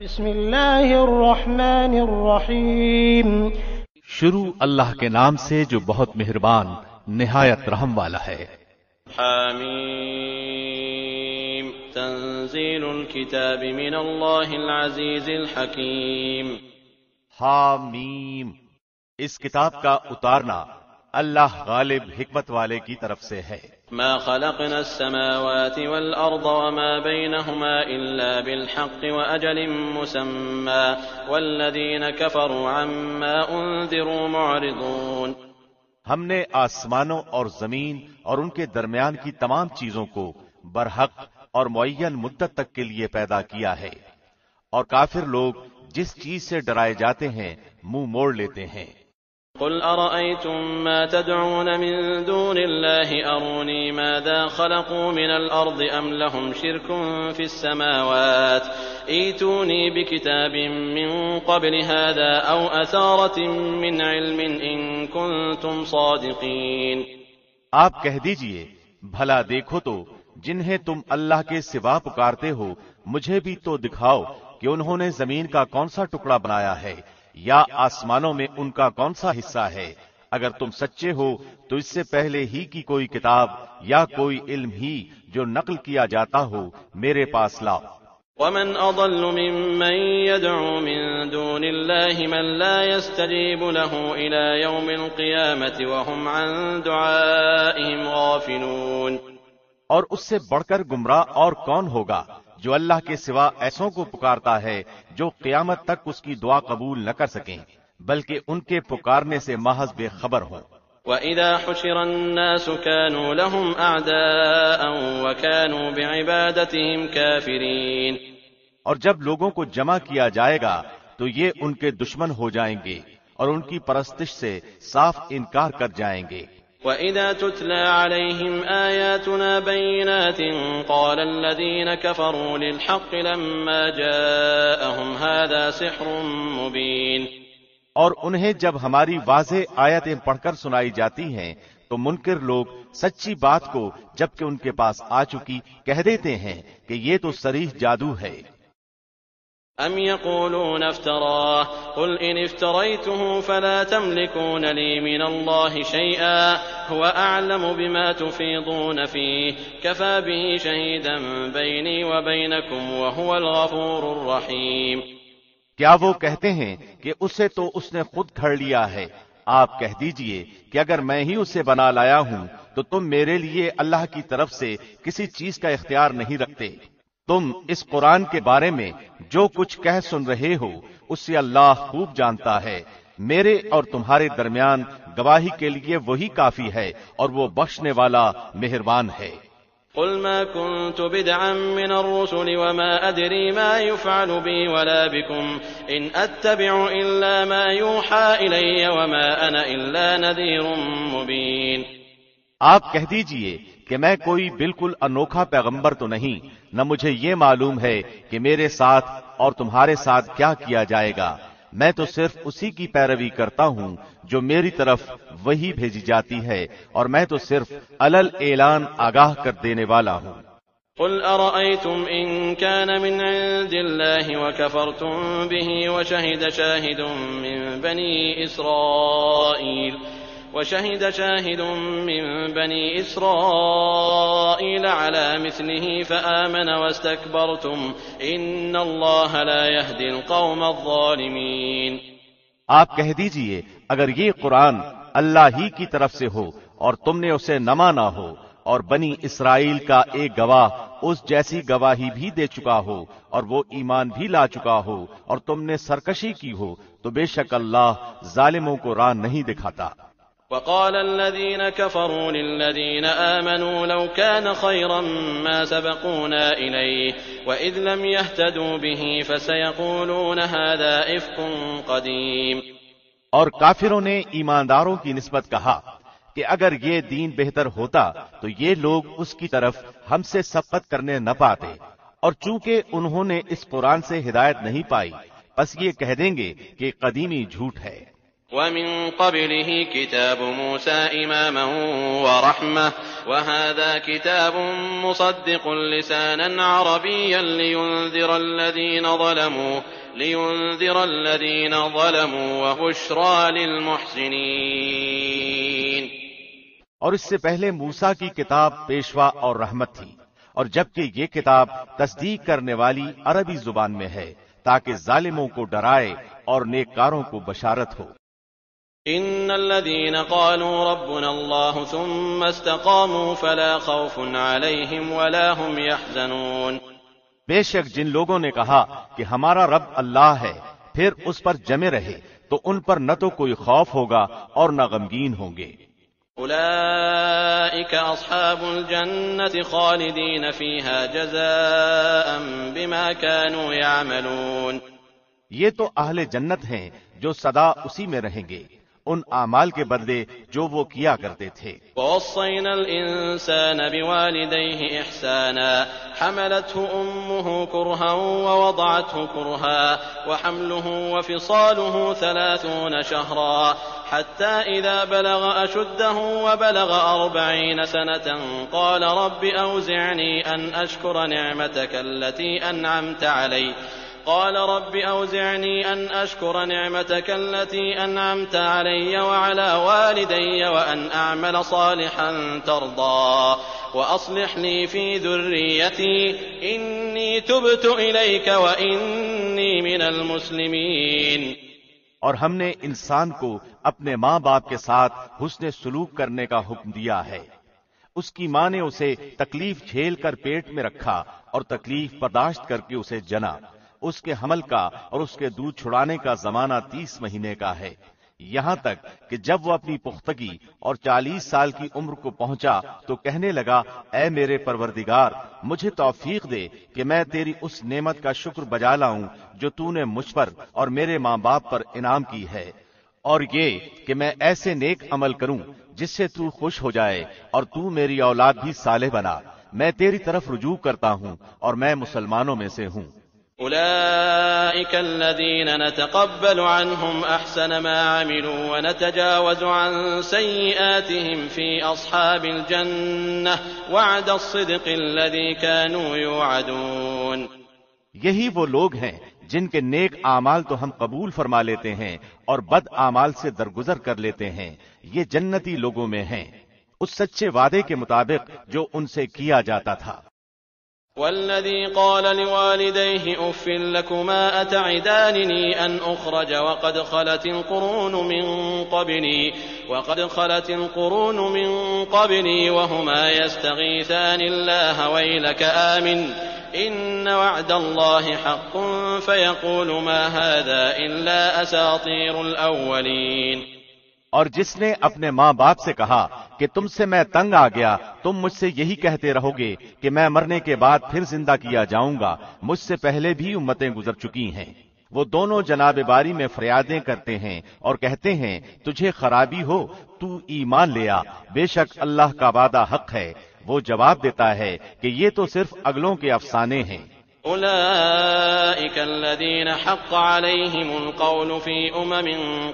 بسم اللہ الرحمن الرحیم۔ شروع اللہ کے نام سے جو بہت مہربان نہایت رحم والا ہے۔ حامیم تنزیل الکتاب من اللہ العزیز الحکیم۔ حامیم، اس کتاب کا اتارنا اللہ غالب حکمت والے کی طرف سے ہے۔ ما خلقنا السماوات والأرض وما بينهما إلا بالحق وأجل مسمى والذين كفروا عما أنذروا معرضون۔ ہم نے آسمانوں اور زمین اور ان کے درمیان کی تمام چیزوں کو برحق اور معین مدت تک کے لیے پیدا کیا ہے، اور کافر لوگ جس چیز سے ڈرائے جاتے ہیں منہ موڑ لیتے ہیں۔ قل أرأيتم ما تدعون من دون الله أروني ماذا خلقوا من الأرض أم لهم شرك في السماوات ائتوني بكتاب من قبل هذا أو أثارة من علم إن كنتم صادقين۔ آپ کہہ دیجئے، بھلا دیکھو تو جنہیں تم اللہ کے سوا پکارتے ہو مجھے بھی تو دکھاؤ کہ انہوں نے زمین کا کون سا ٹکڑا بنایا ہے یا آسمانوں میں ان کا کون سا حصہ ہے۔ اگر تم سچے ہو تو اس سے پہلے ہی کی کوئی کتاب یا کوئی علم ہی جو نقل کیا جاتا ہو میرے پاس لاؤ۔ ومن أضل ممن يدعو من دون الله من لا يستجيب له إلى يوم القيامة وهم عن دعائهم غافلون۔ اور اس سے بڑھ کر گمراہ اور کون ہوگا جو اللہ کے سوا ایسوں کو پکارتا ہے جو قیامت تک اس کی دعا قبول نہ کر سکیں بلکہ ان کے پکارنے سے محض بے خبر ہوں۔ وَإِذا حُشِرَ النَّاسُ كَانُوا لَهُمْ أَعْدَاءً وَكَانُوا بِعِبَادَتِهِمْ كَافِرِينَ۔ اور جب لوگوں کو جمع کیا جائے گا تو یہ ان کے دشمن ہو جائیں گے اور ان کی پرستش سے صاف انکار کر جائیں گے۔ وَإِذَا تُتْلَى عَلَيْهِمْ آيَاتُنَا بَيِّنَاتٍ قَالَ الَّذِينَ كَفَرُوا لِلْحَقِّ لَمَّا جَاءَهُمْ هَذَا سِحْرٌ مُبِينٌ۔ اور انہیں جب ہماری واضح آیتیں پڑھ کر سنائی جاتی ہیں تو منکر لوگ سچی بات کو جبکہ ان کے پاس آ چکی کہہ دیتے ہیں کہ یہ تو صریح جادو ہے۔ أَمْ يَقُولُونَ افْتَرَاهُ قُلْ إِنِ افْتَرَيْتُهُ فَلَا تَمْلِكُونَ لِي مِنَ اللَّهِ شَيْئًا هُوَ أَعْلَمُ بِمَا تُفِيضُونَ فِيهِ كَفَى بِهِ شَهِيدًا بَيْنِي وَبَيْنَكُمْ وَهُوَ الْغَفُورُ الرَّحِيمُ۔ کیا وہ کہتے ہیں کہ اسے تو اس نے خود گھڑ لیا ہے؟ آپ کہہ دیجئے کہ اگر میں ہی اسے بنا لایا ہوں تو تم میرے لیے اللہ کی طرف سے کسی چیز کا اختیار نہیں رکھتے۔ تم اس قرآن کے بارے میں جو کچھ کہہ سن رہے ہو اس سے اللہ خوب جانتا ہے۔ میرے اور تمہارے درمیان گواہی کے لیے وہی کافی ہے اور وہ بخشنے والا مہربان ہے۔ قل ما كنت بدعا من الرسل وما أدري ما يفعل بي ولا بكم إن أتبع إلا ما يوحى إلي وما أنا إلا نذير مبين۔ آپ کہہ دیجئے کہ میں کوئی بالکل انوکھا پیغمبر تو نہیں، نہ مجھے یہ معلوم ہے کہ میرے ساتھ اور تمہارے ساتھ کیا کیا جائے گا، میں تو صرف اسی کی پیروی کرتا ہوں جو میری طرف وہی بھیجی جاتی ہے، اور میں تو صرف علل اعلان آگاہ کر دینے والا ہوں۔ قل أرأيتم إن كان من عند الله وكفرتم به وشهد شاهد من بني إسرائيل على مثله فآمن واستكبرتم إن الله لا يهدي القوم الظالمين۔ آپ کہہ دیجئے اگر یہ قرآن اللہ ہی کی طرف سے ہو اور تم نے اسے نہ مانا ہو اور بنی اسرائیل کا ایک گواہ اس جیسی گواہی بھی دے چکا ہو اور وہ ایمان بھی لا چکا ہو اور تم نے سرکشی کی ہو تو بے شک اللہ ظالموں کو راہ نہیں دکھاتا۔ وقال الذين كفروا للذين آمنوا لو كان خيرا ما سبقونا إليه وإذ لم يهتدوا به فسيقولون هذا إفك قديم۔ اور کافروں نے ایمانداروں کی نسبت کہا کہ اگر یہ دین بہتر ہوتا تو یہ لوگ اس کی طرف ہم سے سبقت کرنے نہ پاتے، اور چونکہ انہوں نے اس قرآن سے ہدایت نہیں پائی بس یہ کہہ دیں گے کہ قدیمی جھوٹ ہے۔ ومن قبله كتاب موسى إماما ورحمة وهذا كتاب مصدق لسانا عربيا لينذر الذين ظلموا وبشرى للمحسنين. اور اس سے پہلے موسیٰ کی کتاب پیشوا اور رحمت تھی، اور جبکہ یہ کتاب تصدیق کرنے والی عربی زبان میں ہے تاکہ ظالموں کو ڈرائے اور نیککاروں کو بشارت ہو. ان الذين قالوا ربنا الله ثم استقاموا فلا خوف عليهم ولا هم يحزنون. بے شک جن لوگوں نے کہا کہ ہمارا رب اللہ ہے پھر اس پر جمے رہے تو ان پر نہ تو کوئی خوف ہوگا اور نہ غمگین ہوں گے. اولئك اصحاب الجنة خالدين فيها جزاء بما كانوا يعملون. یہ تو اہل جنت ہیں جو سدا اسی میں رہیں گے ان اعمال کے بدلے جو وہ کیا کرتے تھے. ووصينا الإنسان بوالديه إحسانا حملته أمه كرها ووضعته كرها وحمله وفصاله 30 شهرا حتى إذا بلغ أشده وبلغ 40 سنة قال رب أوزعني أن أشكر نعمتك التي أنعمت علي وعلى والدي وأن أعمل صالحا ترضاه وأصلح لي في ذريتي إني تبت إليك وإني من المسلمين. اور ہم نے انسان کو اپنے ماں باپ کے ساتھ حسن سلوک کرنے کا حکم دیا ہے. اس کی ماں نے اسے تکلیف جھیل کر پیٹ میں رکھا اور تکلیف برداشت کر کے اسے جنا. اس کے حمل کا اور اس کے دودھ چھڑانے کا زمانہ 30 مہینے کا ہے، یہاں تک کہ جب وہ اپنی پختگی اور 40 سال کی عمر کو پہنچا تو کہنے لگا اے میرے پروردگار مجھے توفیق دے کہ میں تیری اس نعمت کا شکر بجا لاؤں جو تو نے مجھ پر اور میرے ماں باپ پر انعام کی ہے، اور یہ کہ میں ایسے نیک عمل کروں جس سے تو خوش ہو جائے اور تو میری اولاد بھی صالح بنا. میں تیری طرف رجوع کرتا ہوں اور میں مسلمانوں میں سے ہوں. أولئك الذين نتقبل عنهم أحسن ما عملوا ونتجاوز عن سيئاتهم في أصحاب الجنة وعد الصدق الذي كانوا يوعدون. یہی وہ لوگ ہیں جن کے نیک اعمال تو ہم قبول فرما لیتے ہیں اور بد اعمال سے درگزر کر لیتے ہیں. یہ جنتی لوگوں میں ہیں اس سچے وعدے کے مطابق جو ان سے کیا جاتا تھا. والذي قال لوالديه أف لكما أتعدانني أن أخرج وقد خلت القرون من قبلي وهما يستغيثان الله ويلك آمن إن وعد الله حق فيقول ما هذا إلا أساطير الأولين. اور جس نے اپنے ماں باپ سے کہا کہ تم سے میں تنگ آ گیا تم مجھ سے یہی کہتے رہو گے کہ میں مرنے کے بعد پھر زندہ کیا جاؤں گا، مجھ سے پہلے بھی امتیں گزر چکی ہیں. وہ دونوں جناب باری میں فریادیں کرتے ہیں اور کہتے ہیں تجھے خرابی ہو تو ایمان لے آ، بے شک اللہ کا وعدہ حق ہے. وہ جواب دیتا ہے کہ یہ تو صرف اگلوں کے افسانے ہیں. أولئك الذين حق عليهم القول في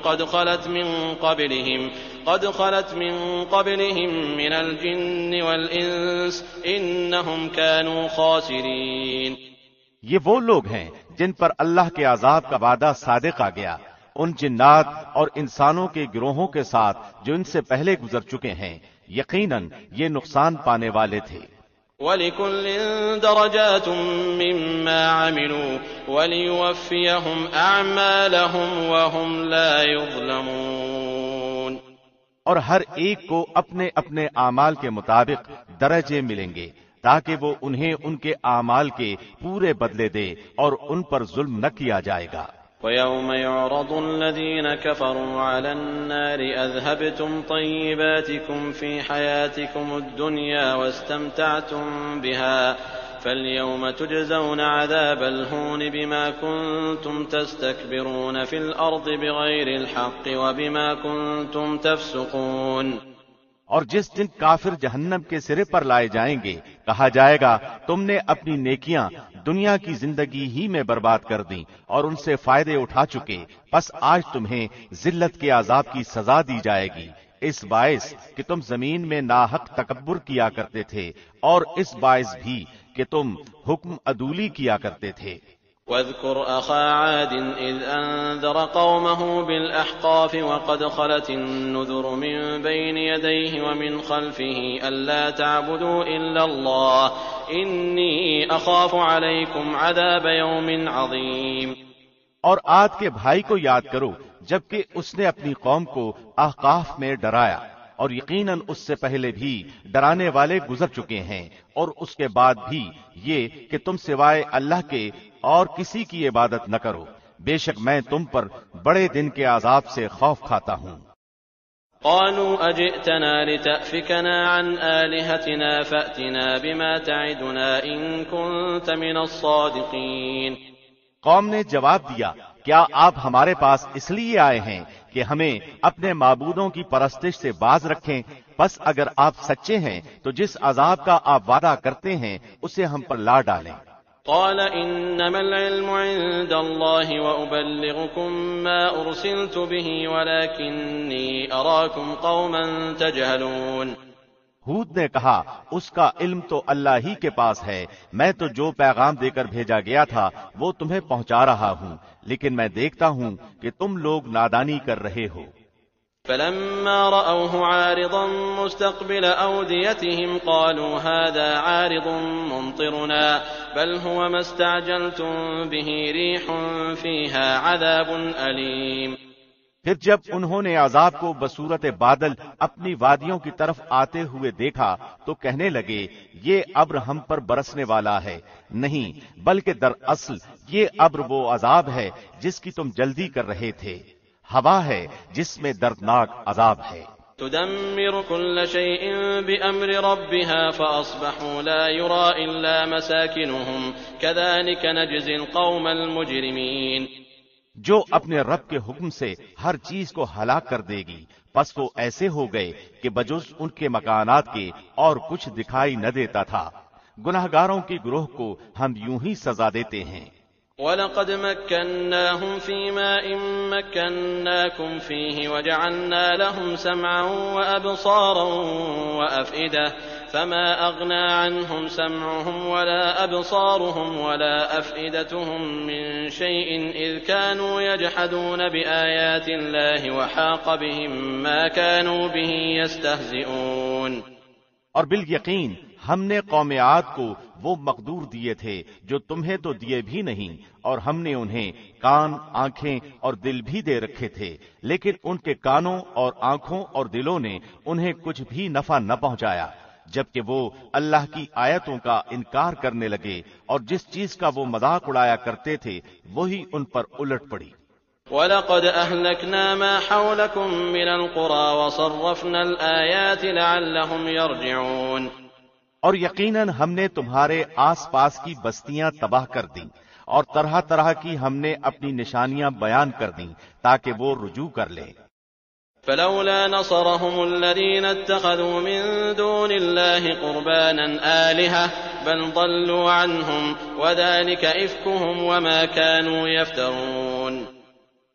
قد خلت من قبلهم من الجن والإنس إنهم كانوا خاسرين. یہ وہ لوگ ہیں جن پر اللہ کے عذاب کا وعدہ صادق آ گیا، ان جنات اور انسانوں کے گروہوں کے ساتھ جو ان سے پہلے گزر چکے ہیں، یقیناً یہ نقصان پانے والے تھے. وَلِكُلٍّ دَرَجَاتٌ مِّمَّا عَمِلُوا وَلِيُوَفِّيَهُمْ أَعْمَالَهُمْ وَهُمْ لَا يُظْلَمُونَ. اور ہر ایک کو اپنے اپنے اعمال کے مطابق درجے ملیں گے تاکہ وہ انہیں ان کے اعمال کے پورے بدلے دے اور ان پر ظلم نہ کیا جائے گا. وَيَوْمَ يُعْرَضُ الَّذِينَ كَفَرُوا عَلَى النَّارِ أَذْهَبْتُمْ طَيِّبَاتِكُمْ فِي حَيَاتِكُمُ الدُّنْيَا وَاسْتَمْتَعْتُمْ بِهَا فَالْيَوْمَ تُجْزَوْنَ عَذَابَ الْهُونِ بِمَا كُنتُمْ تَسْتَكْبِرُونَ فِي الْأَرْضِ بِغَيْرِ الْحَقِّ وَبِمَا كُنتُمْ تَفْسُقُونَ. اور جس دن کافر جہنم کے سرے پر لائے جائیں گے کہا جائے گا تم نے اپنی نیکیاں دنیا کی زندگی ہی میں برباد کر دیں اور ان سے فائدے اٹھا چکے، پس آج تمہیں ذلت کے عذاب کی سزا دی جائے گی، اس باعث کہ تم زمین میں ناحق تکبر کیا کرتے تھے، اور اس باعث بھی کہ تم حکم عدولی کیا کرتے تھے۔ واذكر أخا عاد إذ أنذر قومه بالأحقاف وقد خلت النذر من بين يديه ومن خلفه ألا تعبدوا إلا الله إني أخاف عليكم عذاب يوم عظيم۔ اور عاد کے بھائی کو یاد کرو جبکہ اس نے اپنی قوم کو احقاف میں ڈرایا، اور یقیناً اس سے پہلے بھی ڈرانے والے گزر چکے ہیں، اور اس کے بعد بھی یہ کہ تم سوائے اللہ کے اور کسی کی عبادت نہ کرو، بے شک میں تم پر بڑے دن کے عذاب سے خوف کھاتا ہوں۔ قالوا أجئتنا لتأفكنا عن آلهتنا فأتنا بما تعدنا إن كنت من الصادقين۔ قوم نے جواب دیا کیا آپ ہمارے پاس اس لیے آئے ہیں کہ ہمیں اپنے معبودوں کی پرستش سے باز رکھیں؟ بس اگر آپ سچے ہیں تو جس عذاب کا آپ وعدہ کرتے ہیں اسے ہم پر لا ڈالیں۔ قال إنما العلم عند الله وأبلغكم ما أرسلت به ولكني أراكم قوما تجهلون۔ ہود نے کہا اس کا علم تو اللہ ہی کے پاس ہے، میں تو جو پیغام دے کر بھیجا گیا تھا وہ تمہیں پہنچا رہا ہوں، لیکن میں دیکھتا ہوں کہ تم لوگ نادانی کر رہے ہو۔ فلما رأوه عارضا مستقبل أوديتهم قالوا هذا عارض ممطرنا بل هو ما استعجلتم به ريح فيها عذاب أليم۔ پھر جب انہوں نے عذاب کو بصورت بادل اپنی وادیوں کی طرف آتے ہوئے دیکھا تو کہنے لگے یہ ابر ہم پر برسنے والا ہے، نہیں بلکہ دراصل یہ ابر وہ عذاب ہے جس کی تم جلدی کر رہے تھے، ہوا ہے جس میں دردناک عذاب ہے۔ تدمر كل شيء بأمر ربها فأصبحوا لا يرى إلا مساكنهم كذلك نجزي القوم المجرمين۔ جو اپنے رب کے حکم سے ہر چیز کو ہلاک کر دے گی، پس وہ ایسے ہو گئے کہ بجز ان کے مکانات کے اور کچھ دکھائی نہ دیتا تھا۔ گناہگاروں کے گروہ کو ہم یوں ہی سزا دیتے ہیں۔ وَلَقَدْ مَكَّنَّاهُمْ فِي مَاءٍ مَكَّنَّاكُمْ فِيهِ وَجَعَلْنَا لَهُمْ سَمْعًا وَأَبْصَارًا وَأَفْئِدَةً فَمَا أَغْنَىٰ عَنْهُمْ سَمْعُهُمْ وَلَا أَبْصَارُهُمْ وَلَا أَفْئِدَتُهُمْ مِنْ شَيْءٍ إِذْ كَانُوا يَجْحَدُونَ بِآيَاتِ اللَّهِ وَحَاقَ بِهِم مَّا كَانُوا بِهِ يَسْتَهْزِئُونَ۔ اور بالیقین ہم نے قوم عاد کو وہ مقدور دیے تھے جو تمہیں تو دیے بھی نہیں، اور ہم نے انہیں کان، آنکھیں اور دل بھی دے رکھے تھے، لیکن ان کے کانوں اور آنکھوں اور دلوں نے انہیں کچھ بھی نفع نہ پہنچایا، جبکہ وہ اللہ کی آیتوں کا انکار کرنے لگے، اور جس چیز کا وہ مذاق اڑایا کرتے تھے وہی ان پر الٹ پڑی۔ وَلَقَدْ أَهْلَكْنَا مَا حَوْلَكُمْ مِنَ الْقُرَىٰ وَصَرَّفْنَا الْآيَاتِ لَعَلَّهُمْ يَرْجِعُونَ۔ اور یقیناً ہم نے تمہارے آس پاس کی بستیاں تباہ کر دیں، اور طرح طرح کی ہم نے اپنی نشانیاں بیان کر دیں تاکہ وہ رجوع کر لیں۔ فلولا نصرهم الذين اتخذوا من دون الله قربانا آلهة بل ضلوا عنهم وذلك إفكهم وما كانوا يفترون۔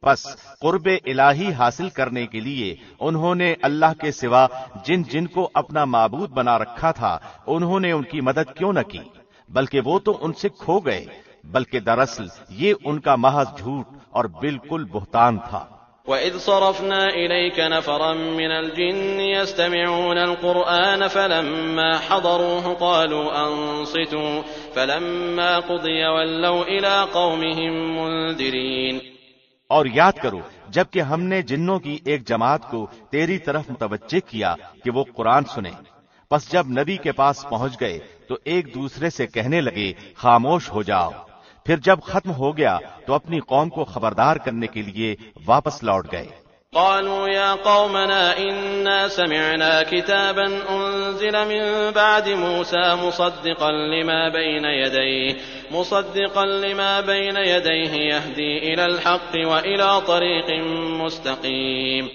پس قرب الہی حاصل کرنے کے لیے انہوں نے اللہ کے سوا جن جن کو اپنا معبود بنا رکھا تھا انہوں نے ان کی مدد کیوں نہ کی، بلکہ وہ تو ان سے کھو گئے، بلکہ دراصل یہ ان کا محض جھوٹ اور بالکل بہتان تھا۔ وَإِذْ صَرَفْنَا إِلَيْكَ نَفَرًا مِّنَ الْجِنِّ يَسْتَمِعُونَ الْقُرْآنَ فَلَمَّا حَضَرُوهُ قَالُوا أَنصِتُوا فَلَمَّا قُضِيَ وَلَّوْا إِلَىٰ قَوْمِهِم مُّنذِرِينَ۔ اور یاد کرو جبکہ ہم نے جنوں کی ایک جماعت کو تیری طرف متوجہ کیا کہ وہ قرآن سنیں، پس جب نبی کے پاس پہنچ گئے تو ایک دوسرے سے کہنے لگے خاموش ہو جاؤ، پھر جب ختم ہو گیا تو اپنی قوم کو خبردار کرنے کے لیے واپس لوٹ گئے۔ قالوا يا قومنا إنا سمعنا كتابا أنزل من بعد موسى مصدقا لما بين يديه يهدي إلى الحق وإلى طريق مستقيم۔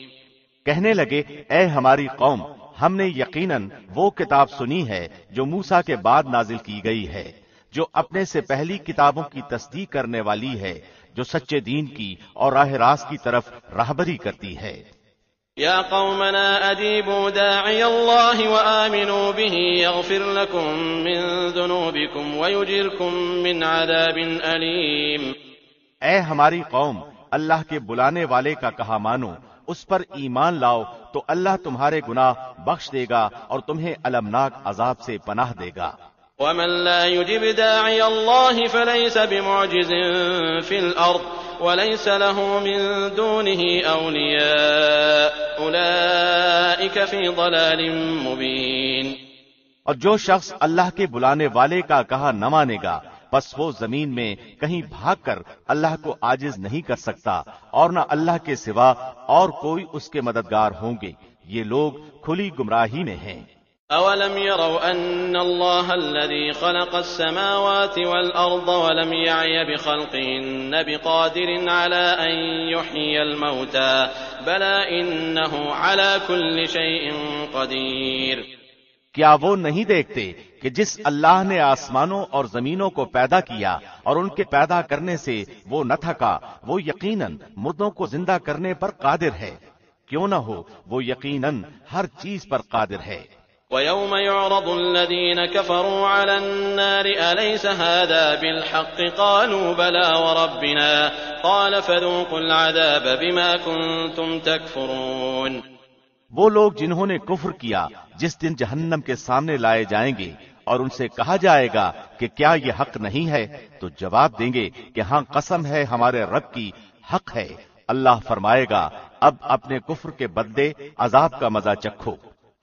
کہنے لگے اے ہماری قوم، ہم نے یقیناً وہ کتاب سنی ہے جو موسیٰ کے بعد نازل کی گئی ہے، جو اپنے سے پہلی کتابوں کی تصدیق کرنے والی ہے، جو سچے دین کی اور راہ راست کی طرف راہبری کرتی ہے۔ يا قومنا أجيبوا داعي الله وآمنوا به يغفر لكم من ذنوبكم ويجركم من عذاب أليم۔ اے ہماری قوم، اللہ کے بلانے والے کا کہا مانو، اس پر ایمان لاؤ تو اللہ تمہارے گناہ بخش دے گا اور تمہیں المناک عذاب سے پناہ دے گا۔ ومن لا يجب داعي الله فليس بمعجز في الأرض وليس له من دونه أولياء أولئك في ضلال مبين۔ اور جو شخص اللہ کے بلانے والے کا کہا نہ مانے گا، بس وہ زمین میں کہیں بھاگ کر اللہ کو عاجز نہیں کر سکتا، اور نہ اللہ کے سوا اور کوئی اس کے مددگار ہوں گے۔ یہ لوگ کھلی گمراہی میں ہیں۔ أولم يروا أن الله الذي خلق السماوات والأرض ولم يعي بخلقهن بقادر على أن يحيي الموتى بلى إنه على كل شيء قدير۔ کیا وہ نہیں دیکھتے کہ جس اللہ نے آسمانوں اور زمینوں کو پیدا کیا اور ان کے پیدا کرنے سے وہ نہ تھکا، وہ یقیناً مردوں کو زندہ کرنے پر قادر ہے۔ کیوں نہ ہو، وہ یقیناً ہر چیز پر قادر ہے۔ وَيَوْمَ يُعْرَضُ الَّذِينَ كَفَرُوا عَلَى النَّارِ أَلَيْسَ هَذَا بِالْحَقِّ قَالُوا بَلَى وَرَبِّنَا قَالَ فَذُوقُوا الْعَذَابَ بِمَا كُنتُمْ تَكْفُرُونَ۔ وہ لوگ جنہوں نے کفر کیا جس دن جہنم کے سامنے لائے جائیں گے اور ان سے کہا جائے گا کہ کیا یہ حق نہیں ہے، تو جواب دیں گے کہ ہاں قسم ہے ہمارے رب کی، حق ہے۔ اللہ فرمائے گا اب اپنے کفر کے بدلے عذاب کا مزہ چکھو۔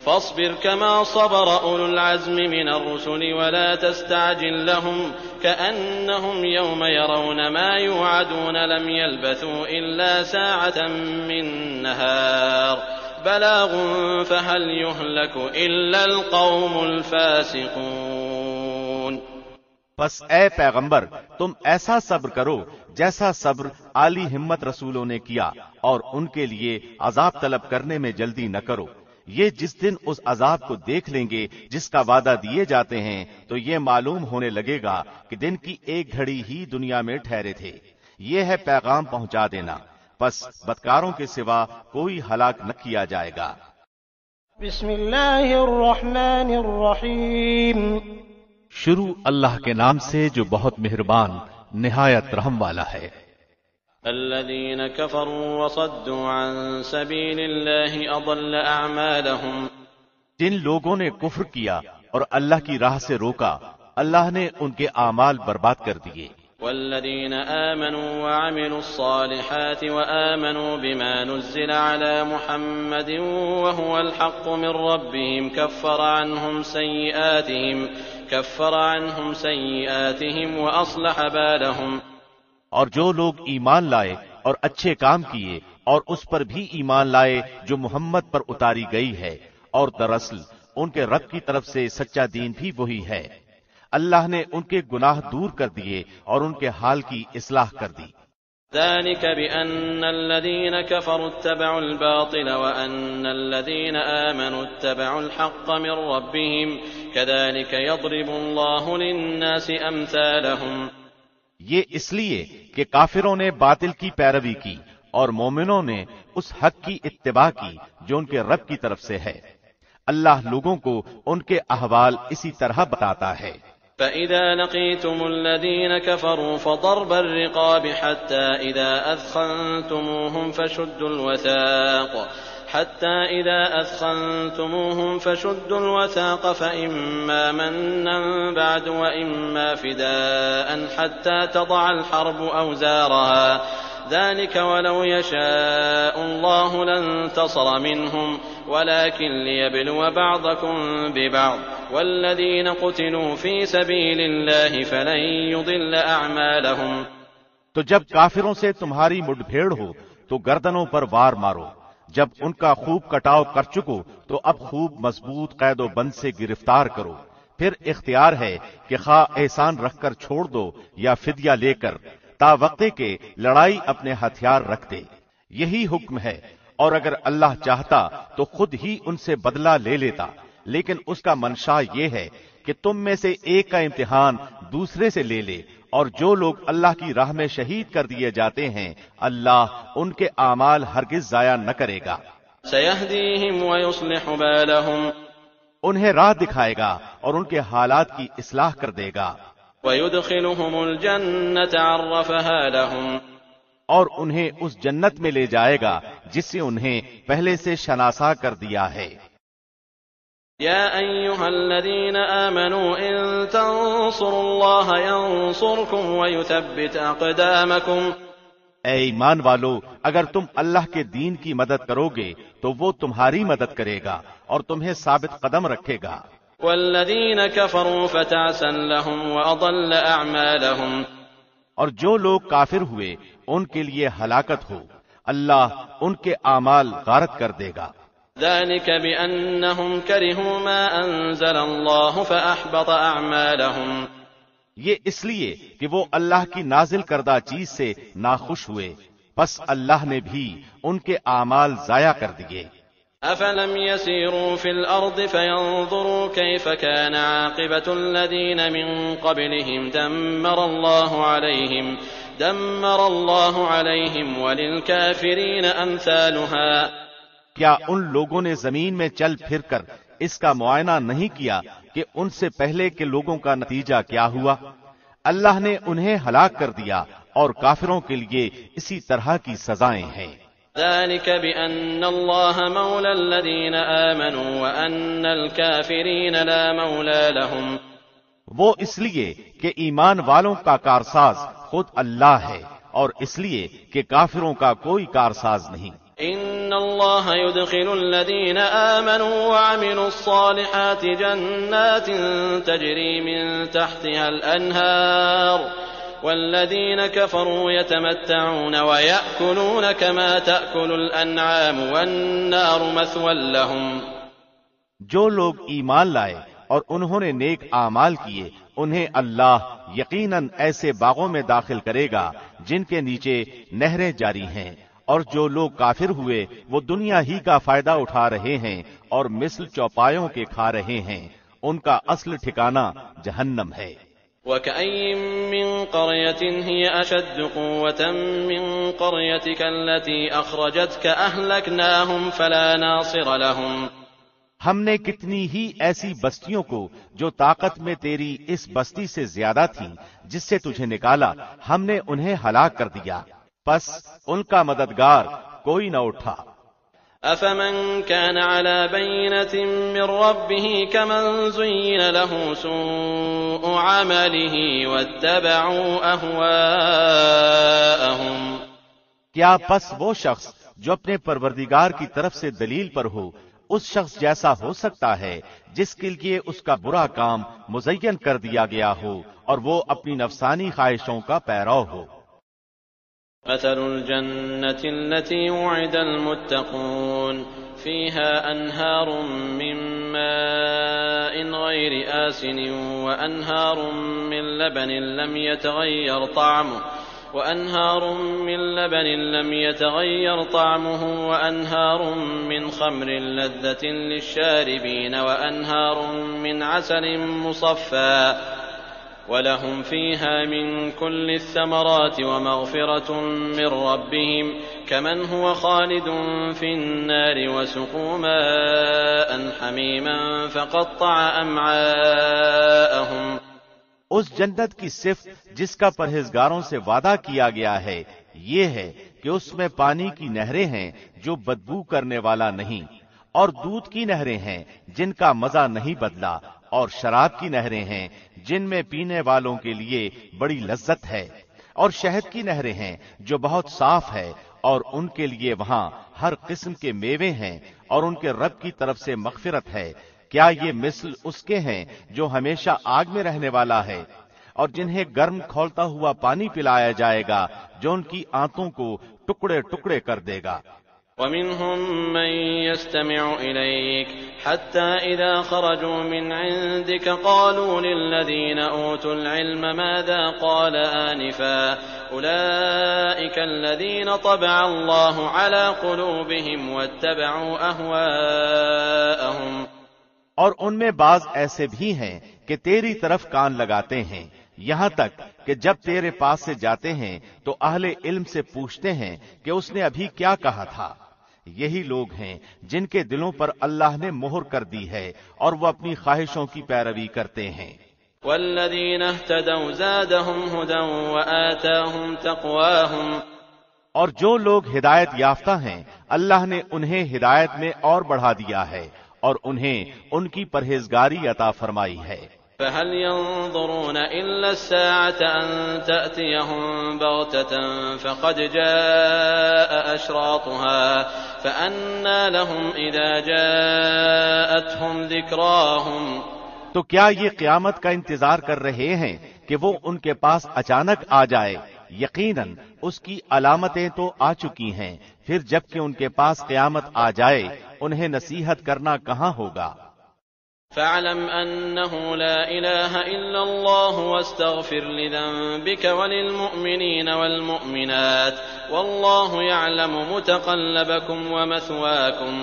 فاصبر كما صبر أولو العزم من الرسل ولا تستعجل لهم كأنهم يوم يرون ما يوعدون لم يلبثوا إلا ساعة من نهار بلاغ فهل يهلك إلا القوم الفاسقون۔ پس اے پیغمبر، تم ایسا صبر کرو جیسا صبر عالی ہمت رسولوں نے کیا، اور ان کے لیے عذاب طلب کرنے میں جلدی نہ کرو۔ یہ جس دن اس عذاب کو دیکھ لیں گے جس کا وعدہ دیے جاتے ہیں تو یہ معلوم ہونے لگے گا کہ دن کی ایک گھڑی ہی دنیا میں ٹھہرے تھے۔ یہ ہے پیغام پہنچا دینا، پس بدکاروں کے سوا کوئی ہلاک نہ کیا جائے گا۔ بسم اللہ الرحمن الرحیم۔ شروع اللہ کے نام سے جو بہت مہربان نہایت رحم والا ہے۔ الذين كفروا وصدوا عن سبيل الله أضل أعمالهم۔ جن لوگوں نے کفر کیا اور اللہ کی راہ سے روکا، اللہ نے ان کے اعمال برباد کر دیے۔ والذين آمنوا وعملوا الصالحات وآمنوا بما نزل على محمد وهو الحق من ربهم كفر عنهم سيئاتهم وأصلح بالهم۔ اور جو لوگ ایمان لائے اور اچھے کام کیے اور اس پر بھی ایمان لائے جو محمد پر اتاری گئی ہے، اور دراصل ان کے رب کی طرف سے سچا دین بھی وہی ہے، اللہ نے ان کے گناہ دور کر دیے اور ان کے حال کی اصلاح کر دی۔ ذلك بأن الذين كفروا اتبعوا الباطل وأن الذين آمنوا اتبعوا الحق من ربهم كذلك يضرب الله للناس أمثالهم۔ یہ اس لیے کہ کافروں نے باطل کی پیروی کی اور مومنوں نے اس حق کی اتباع کی جو ان کے رب کی طرف سے ہے۔ اللہ لوگوں کو ان کے احوال اسی طرح بتاتا ہے۔ فَإِذَا لَقِيتُمُ الَّذِينَ كَفَرُوا فَضَرْبَ الرِّقَابِ حَتَّى إِذَا أَثْخَنْتُمُوهُمْ فَشُدُّوا الْوَثَاقَ فَإِمَّا مَنًّا بَعْدُ وَإِمَّا فِدَاءً حَتَّى تَضَعَ الْحَرْبُ أَوْزَارَهَا ذَلِكَ وَلَوْ يَشَاءُ اللَّهُ لَانتَصَرَ مِنْهُمْ وَلَكِنْ لِيَبْلُوَ بَعْضَكُمْ بِبَعْضٍ وَالَّذِينَ قُتِلُوا فِي سَبِيلِ اللَّهِ فَلَن يُضِلَّ أَعْمَالَهُمْ۔ تو جب کافروں سے تمہاری مڈ بھیڑ ہو تو گردنوں پر وار مارو، جب ان کا خوب کٹاؤ کر چکو تو اب خوب مضبوط قید و بند سے گرفتار کرو، پھر اختیار ہے کہ خواہ احسان رکھ کر چھوڑ دو یا فدیہ لے کر، تا وقتے کے لڑائی اپنے ہتھیار رکھ دے۔ یہی حکم ہے، اور اگر اللہ چاہتا تو خود ہی ان سے بدلہ لے لیتا، لیکن اس کا منشا یہ ہے کہ تم میں سے ایک کا امتحان دوسرے سے لے لے، اور جو لوگ اللہ کی راہ میں شہید کر دیے جاتے ہیں اللہ ان کے اعمال ہرگز ضائع نہ کرے گا۔ سيهديهم ويصلح بالهم انہیں راہ دکھائے گا اور ان کے حالات کی اصلاح کر دے گا، ويدخلهم الجنة عرفها لهم اور انہیں اس جنت میں لے جائے گا جس سے انہیں پہلے سے شناسا کر دیا ہے۔ يا أيها الذين آمنوا إن تنصروا الله ينصركم ويثبت أقدامكم اے ایمان والو، اگر تم اللہ کے دین کی مدد کرو گے تو وہ تمہاری مدد کرے گا اور تمہیں ثابت قدم رکھے گا۔ والذين كفروا فتعسا لهم وأضل أعمالهم اور جو لوگ کافر ہوئے ان کے لیے ہلاکت ہو، اللہ ان کے اعمال غارت کر دے گا۔ ذلك بأنهم كرهوا ما أنزل الله فأحبط أعمالهم یہ اس لیے کہ وہ اللہ کی نازل کردہ چیز سے ناخوش ہوئے، پس اللہ نے بھی ان کے اعمال ضائع کر دیے۔ أفلم يسيروا في الأرض فينظروا كيف كان عاقبة الذين من قبلهم دمر الله عليهم وللكافرين أمثالها کیا ان لوگوں نے زمین میں چل پھر کر اس کا معائنہ نہیں کیا کہ ان سے پہلے کے لوگوں کا نتیجہ کیا ہوا؟ اللہ نے انہیں ہلاک کر دیا اور کافروں کے لیے اسی طرح کی سزائیں ہیں۔ ذلك بأن الله مولى الذين آمنوا وأن الكافرين لا مولى لهم وہ اس لیے کہ ایمان والوں کا کارساز خود اللہ ہے اور اس لیے کہ کافروں کا کوئی کارساز نہیں۔ إن الله يدخل الذين آمنوا وعملوا الصالحات جنات تجري من تحتها الأنهار والذين كفروا يتمتعون ويأكلون كما تأكل الأنعام والنار مثوى لهم جو لوگ ایمان لائے اور انہوں نے نیک اعمال کیے انہیں اللہ یقیناً ایسے باغوں میں داخل کرے گا جن کے نیچے نہریں جاری ہیں، اور جو لوگ کافر ہوئے وہ دنیا ہی کا فائدہ اٹھا رہے ہیں اور مثل چوپایوں کے کھا رہے ہیں، ان کا اصل ٹھکانہ جہنم ہے۔ وَكَأَيٍّ مِّن قَرْيَةٍ هِيَ أَشَدُّ قُوَّةً مِّن قَرْيَتِكَ الَّتِي أَخْرَجَتْكَ أَهْلَكْنَاهُمْ فَلَا نَاصِرَ لَهُمْ ہم نے کتنی ہی ایسی بستیوں کو جو طاقت میں تیری اس بستی سے زیادہ تھی جس سے تجھے نکالا، ہم نے انہیں ہلاک کر دیا، پس ان کا مددگار کوئی نہ اٹھا۔ أَفَمَن كَانَ عَلَى بَيِّنَةٍ مِّن رَّبِّهِ كَمَن زُيِّنَ لَهُ سُوءُ عَمَلِهِ وَاتَّبَعُوا أَهْوَاءَهُمْ کیا پس وہ شخص جو اپنے پروردگار کی طرف سے دلیل پر ہو اس شخص جیسا ہو سکتا ہے جس کے لیے اس کا برا کام مزین کر دیا گیا ہو اور وہ اپنی نفسانی خواہشوں کا پیرو ہو۔ مثل الجنة التي وعد المتقون فيها أنهار من ماء غير آسن وأنهار من لبن لم يتغير طعمه وأنهار من خمر لذة للشاربين وأنهار من عسل مصفى ولهم فيها من كل الثمرات ومغفرة من ربهم كمن هو خالد في النار وسقوا ماء حميما فقطع أمعاءهم اس جنت کی صفت جس کا پرہیزگاروں سے وعدہ کیا گیا ہے یہ ہے کہ اس میں پانی کی نہریں ہیں جو بدبو کرنے والا نہیں، اور دودھ کی نہریں ہیں جن کا مزہ نہیں بدلا، اور شراب کی نہریں ہیں جن میں پینے والوں کے لیے بڑی لذت ہے، اور شہد کی نہریں ہیں جو بہت صاف ہے، اور ان کے لیے وہاں ہر قسم کے میوے ہیں، اور ان کے رب کی طرف سے مغفرت ہے۔ کیا یہ مثل اس کے ہیں جو ہمیشہ آگ میں رہنے والا ہے، اور جنہیں گرم کھولتا ہوا پانی پلایا جائے گا جو ان کی آنتوں کو ٹکڑے ٹکڑے کر دے گا۔ ومنهم من يستمع إليك حتى إذا خرجوا من عندك قالوا للذين أوتوا العلم ماذا قال آنفا أولئك الذين طبع الله على قلوبهم واتبعوا أهواءهم. اور ان میں بعض ایسے بھی ہیں کہ تیری طرف کان لگاتے ہیں، یہاں تک کہ جب تیرے پاس سے جاتے ہیں تو اہل علم سے پوچھتے ہیں کہ اس نے ابھی کیا کہا تھا. یہی لوگ ہیں جن کے دلوں پر اللہ نے مہر کر دی ہے اور وہ اپنی خواہشوں کی پیروی کرتے ہیں. والذین اہتدوا زادہم ھدی وآتاہم تقواہم. اور جو لوگ ہدایت یافتہ ہیں اللہ نے انہیں ہدایت میں اور بڑھا دیا ہے اور انہیں ان کی پرہیزگاری عطا فرمائی ہے. فهل ينظرون إلا الساعة أن تأتيهم بغتة فقد جاء أشراطها فأنى لهم إذا جاءتهم ذكراهم. تو کیا یہ قیامت کا انتظار کر رہے ہیں کہ وہ ان کے پاس اچانک آ جائے؟ یقیناً اس کی علامتیں تو آ چکی ہیں، پھر جب کہ ان کے پاس قیامت آ جائے انہیں نصیحت کرنا کہاں ہوگا. فاعلم أنه لا إله إلا الله واستغفر لذنبك وللمؤمنين والمؤمنات والله يعلم متقلبكم ومثواكم.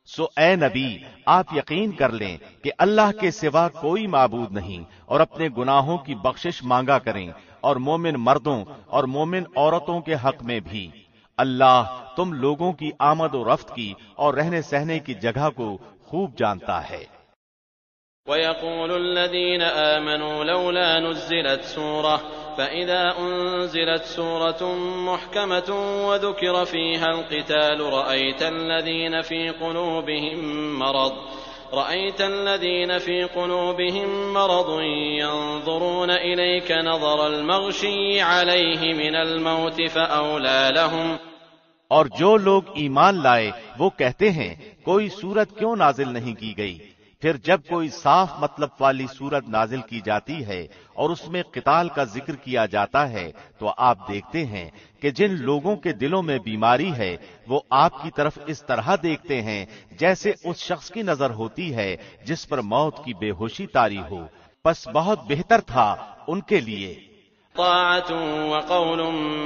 سو اے نبی آپ یقین کر لیں کہ اللہ کے سوا کوئی معبود نہیں اور اپنے گناہوں کی بخشش مانگا کریں، اور مومن مردوں اور مومن عورتوں کے حق میں بھی. اللہ تم لوگوں کی آمد و رفت کی اور رہنے سہنے کی جگہ کو خوب جانتا ہے. وَيَقُولُ الَّذِينَ آمَنُوا لَوْلَا نُزِّلَتْ سُورَةٌ فَإِذَا أُنزِلَتْ سُورَةٌ مُحْكَمَةٌ وَذُكِرَ فِيهَا الْقِتَالُ رَأَيْتَ الَّذِينَ فِي قُلُوبِهِم مَّرَضٌ يَنظُرُونَ إِلَيْكَ نَظَرَ الْمَغْشِيِّ عَلَيْهِ مِنَ الْمَوْتِ فَأَوْلَىٰ لَهُمْ. اور جو لوگ ایمان لائے وہ کہتے ہیں کوئی سورت کیوں نازل نہیں کی گئی. پھر جب کوئی صاف مطلب والی سورت نازل کی جاتی ہے اور اس میں قتال کا ذکر کیا جاتا ہے تو آپ دیکھتے ہیں کہ جن لوگوں کے دلوں میں بیماری ہے وہ آپ کی طرف اس طرح دیکھتے ہیں جیسے اس شخص کی نظر ہوتی ہے جس پر موت کی بے ہوشی طاری ہو. پس بہت بہتر تھا ان کے لیے طاعة وقول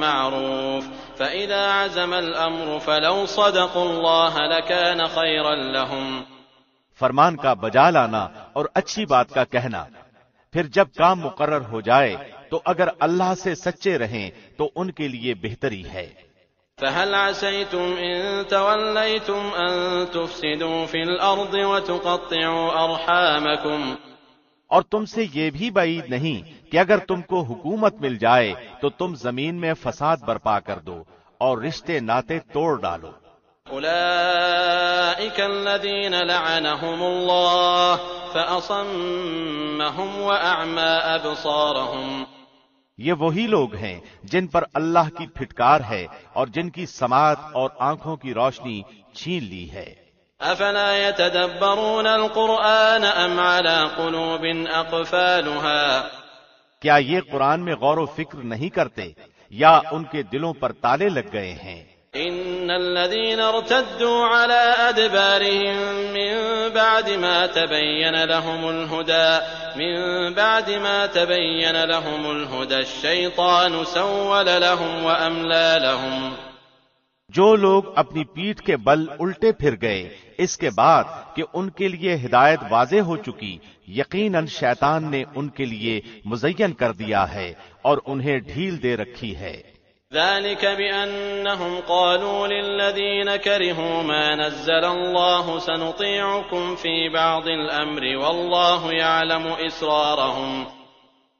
معروف فإذا عزم الأمر فلو صدقوا الله لكان خيرا لهم. فرمان کا بجا لانا اور اچھی بات کا کہنا. پھر جب کام مقرر ہو جائے تو اگر اللہ سے سچے رہیں تو ان کے لیے بہتری ہے. فهل عسيتم إن توليتم أن تفسدوا في الأرض وتقطعوا أرحامكم. اور تم سے یہ بھی بعید نہیں کہ اگر تم کو حکومت مل جائے تو تم زمین میں فساد برپا کر دو اور رشتے ناتے توڑ ڈالو. أولئك الذين لعنهم الله فأصمهم وأعمى أبصارهم. یہ وہی لوگ ہیں جن پر اللہ کی پھٹکار ہے اور جن کی سماعت اور آنکھوں کی روشنی چھین لی ہے. أفلا يتدبرون القرآن أم على قلوب أقفالها. کیا یہ قرآن میں غور و فکر نہیں کرتے یا ان کے دلوں پر تالے لگ گئے ہیں؟ إن الذين ارتدوا على أدبارهم من بعد ما تبين لهم الهدى الشيطان سول لهم وأملى لهم. جو لوگ اپنی پیٹھ کے بل الٹے پھر گئے اس کے بعد کہ ان کے لیے ہدایت واضح ہو چکی، یقیناً شیطان نے ان کے لیے مزین کر دیا ہے اور انہیں ڈھیل دے رکھی ہے. ذلك بأنهم قالوا للذين كرهوا ما نزل الله سنطيعكم في بعض الأمر والله يعلم إسرارهم.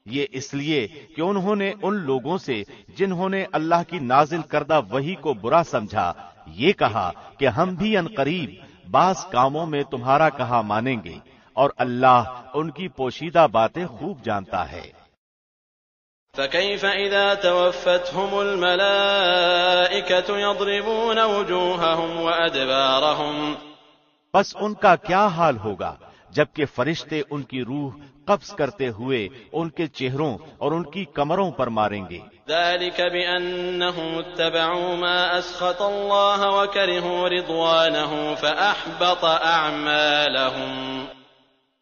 یہ اس لیے کہ انہوں نے ان لوگوں سے جنہوں نے اللہ کی نازل کردہ وحی کو برا سمجھا یہ کہا کہ ہم بھی عنقریب بعض کاموں میں تمہارا کہا مانیں گے، اور اللہ ان کی پوشیدہ باتیں خوب جانتا ہے. فكيف إذا توفتهم الملائكة يضربون وجوههم وأدبارهم. پس ان کا کیا حال ہوگا جبکہ فرشتے ان کی روح قبض کرتے ہوئے ان کے چہروں اور ان کی کمروں پر ماریں گے۔ ذلك بأنهم اتبعوا ما أسخط الله وكرهوا رضوانه فأحبط أعمالهم،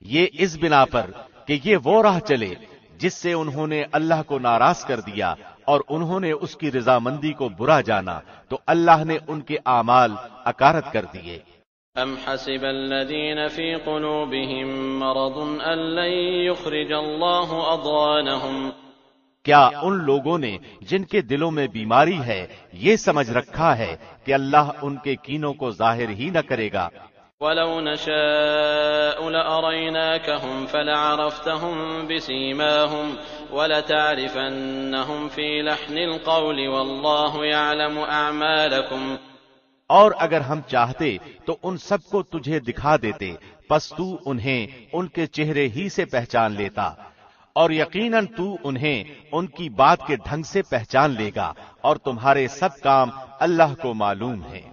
یہ اس بنا پر کہ یہ وہ راہ چلے جس سے انہوں نے اللہ کو ناراض کر دیا اور انہوں نے اس کی رضامندی کو برا جانا، تو اللہ نے ان کے اعمال اکارت کر دیے۔ أم حسب الذين في قلوبهم مرض أن لن يخرج الله أضغانهم، کیا ان لوگوں نے جن کے دلوں میں بیماری ہے یہ سمجھ رکھا ہے کہ اللہ ان کے کینوں کو ظاہر ہی نہ کرے گا؟ ولو نشاء لأريناكهم فلعرفتهم بسيماهم ولتعرفنهم في لحن القول والله يعلم أعمالكم، اور اگر ہم چاہتے تو ان سب کو تجھے دکھا دیتے، پس تو انہیں ان کے چہرے ہی سے پہچان لیتا، اور یقیناً تو انہیں ان کی بات کے ڈھنگ سے پہچان لے گا، اور تمہارے سب کام اللہ کو معلوم ہیں۔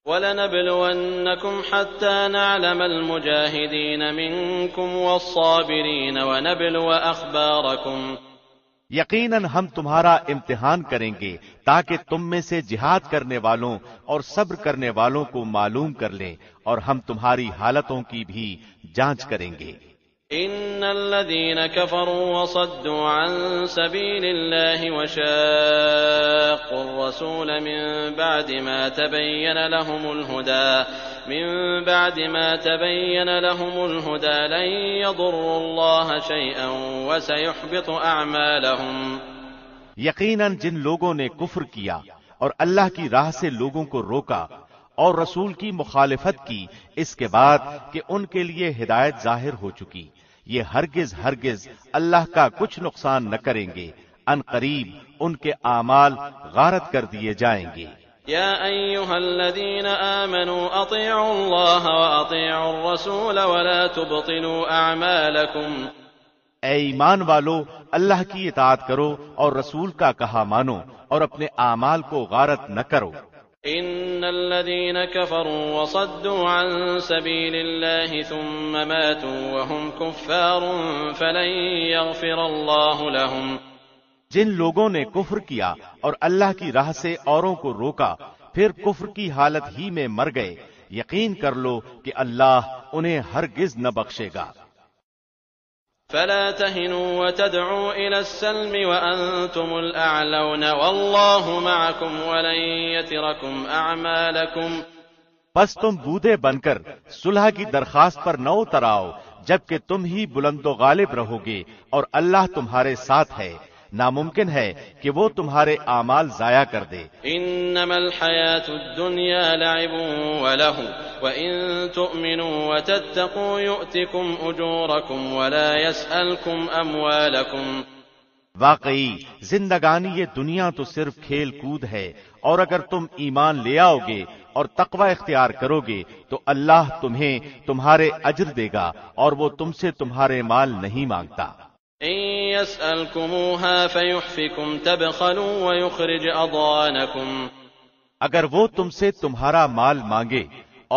وَلَنَبْلُوَنَّكُمْ حَتَّى نَعْلَمَ الْمُجَاهِدِينَ مِنكُمْ وَالصَّابِرِينَ وَنَبْلُوَ أَخْبَارَكُمْ، یقیناً ہم تمہارا امتحان کریں گے تاکہ تم میں سے جہاد کرنے والوں اور صبر کرنے والوں کو معلوم کر لیں، اور ہم تمہاری حالتوں کی بھی جانچ کریں گے۔ إن الذين كفروا وصدوا عن سبيل الله وشاقوا الرسول من بعد ما تبين لهم الهدى لن يضروا الله شيئا وسيحبط أعمالهم، یقیناً جن لوگوں نے کفر کیا اور اللہ کی راہ سے لوگوں کو روکا اور رسول کی مخالفت کی اس کے بعد کہ ان کے لیے ہدایت ظاہر ہو چکی، یہ ہرگز ہرگز اللہ کا کچھ نقصان نہ کریں گے، ان قریب ان کے اعمال غارت کر دیے جائیں گے۔ یا ایھا الذین آمنوا اطیعوا اللہ واطیعوا الرسول ولا تبطلوا اعمالکم، اے ایمان والو، اللہ کی اطاعت کرو اور رسول کا کہا مانو اور اپنے اعمال کو غارت نہ کرو۔ ان الذين كفروا وصدوا عن سبيل الله ثم ماتوا وهم كفار فلن يغفر الله لهم، جن لوگوں نے کفر کیا اور اللہ کی راہ سے اوروں کو روکا پھر کفر کی حالت ہی میں مر گئے، یقین کر لو کہ اللہ انہیں ہرگز نہ بخشے گا۔ فلا تهنوا وتدعوا إلى السلم وأنتم الأعلون والله معكم ولن يتركم أعمالكم، پس تم بودے بن کر صلح کی درخواست پر نہ اتر آؤ جبکہ تم ہی بلند و غالب رہو گے اور اللہ تمہارے ساتھ ہے، ناممکن ہے کہ وہ تمہارے اعمال ضائع کر دے۔ انما الحیاة الدنیا لعب ولہو وان تؤمنوا وتتقوا یؤتکم اجورکم ولا یسألکم اموالکم، واقعی زندگانی یہ دنیا تو صرف کھیل کود ہے، اور اگر تم ایمان لے آؤ گے اور تقوی اختیار کرو گے تو اللہ تمہیں تمہارے اجر دے گا، اور وہ تم سے تمہارے مال نہیں مانگتا۔ ان يسألكموها فيحفكم تبخلوا ويخرج اضغانكم، اگر وہ تم سے تمہارا مال مانگے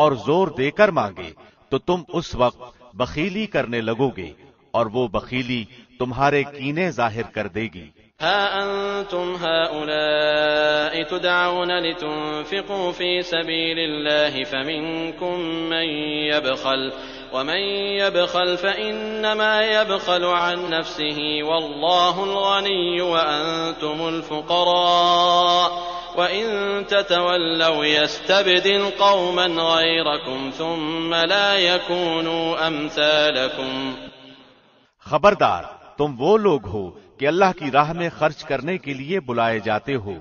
اور زور دے کر مانگے تو تم اس وقت بخیلی کرنے لگو گے، اور وہ بخیلی تمہارے کینے ظاہر کر دے گی۔ ها انتم هؤلاء تدعون لتنفقوا في سبيل الله فمنكم من يبخل ومن يبخل فإنما يبخل عن نفسه والله الغني وأنتم الفقراء وإن تتولوا يستبدل قوما غيركم ثم لا يكونوا أمثالكم، خبردار، تم وہ لوگ ہو کہ اللہ کی راہ میں خرچ کرنے کے لیے بلائے جاتے ہو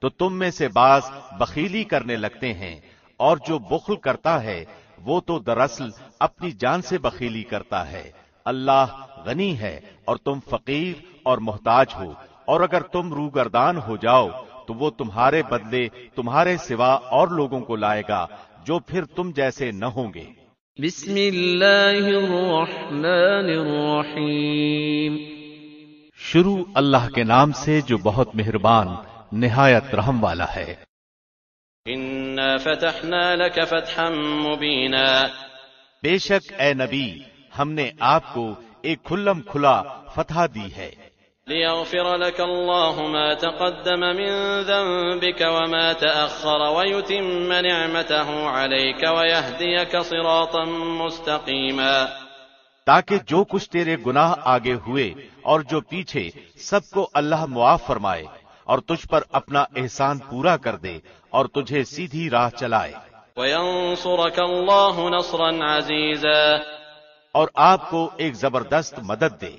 تو تم میں سے بعض بخیلی کرنے لگتے ہیں، اور جو بخل کرتا ہے وہ تو دراصل اپنی جان سے بخیلی کرتا ہے۔ اللہ غنی ہے اور تم فقیر اور محتاج ہو، اور اگر تم روگردان ہو جاؤ تو وہ تمہارے بدلے تمہارے سوا اور لوگوں کو لائے گا جو پھر تم جیسے نہ ہوں گے۔ بسم اللہ الرحمن الرحیم، شروع اللہ کے نام سے جو بہت مہربان نہایت رحم والا ہے۔ انا فتحنا لك فتحا مبینا، بے شک اے نبی ہم نے آپ کو ایک کھلم کھلا فتح دی ہے۔ ليغفر لك الله ما تقدم من ذنبك وما تأخر ويتم نعمته عليك ويهديك صراطا مستقيما، تاکہ جو کچھ تیرے گناہ آگے ہوئے اور جو پیچھے سب کو اللہ معاف فرمائے اور تجھ پر اپنا احسان پورا کر دے اور تجھے سیدھی راہ چلائے۔ وينصرك الله نصرا عزيزا، اور آپ کو ایک زبردست مدد دے۔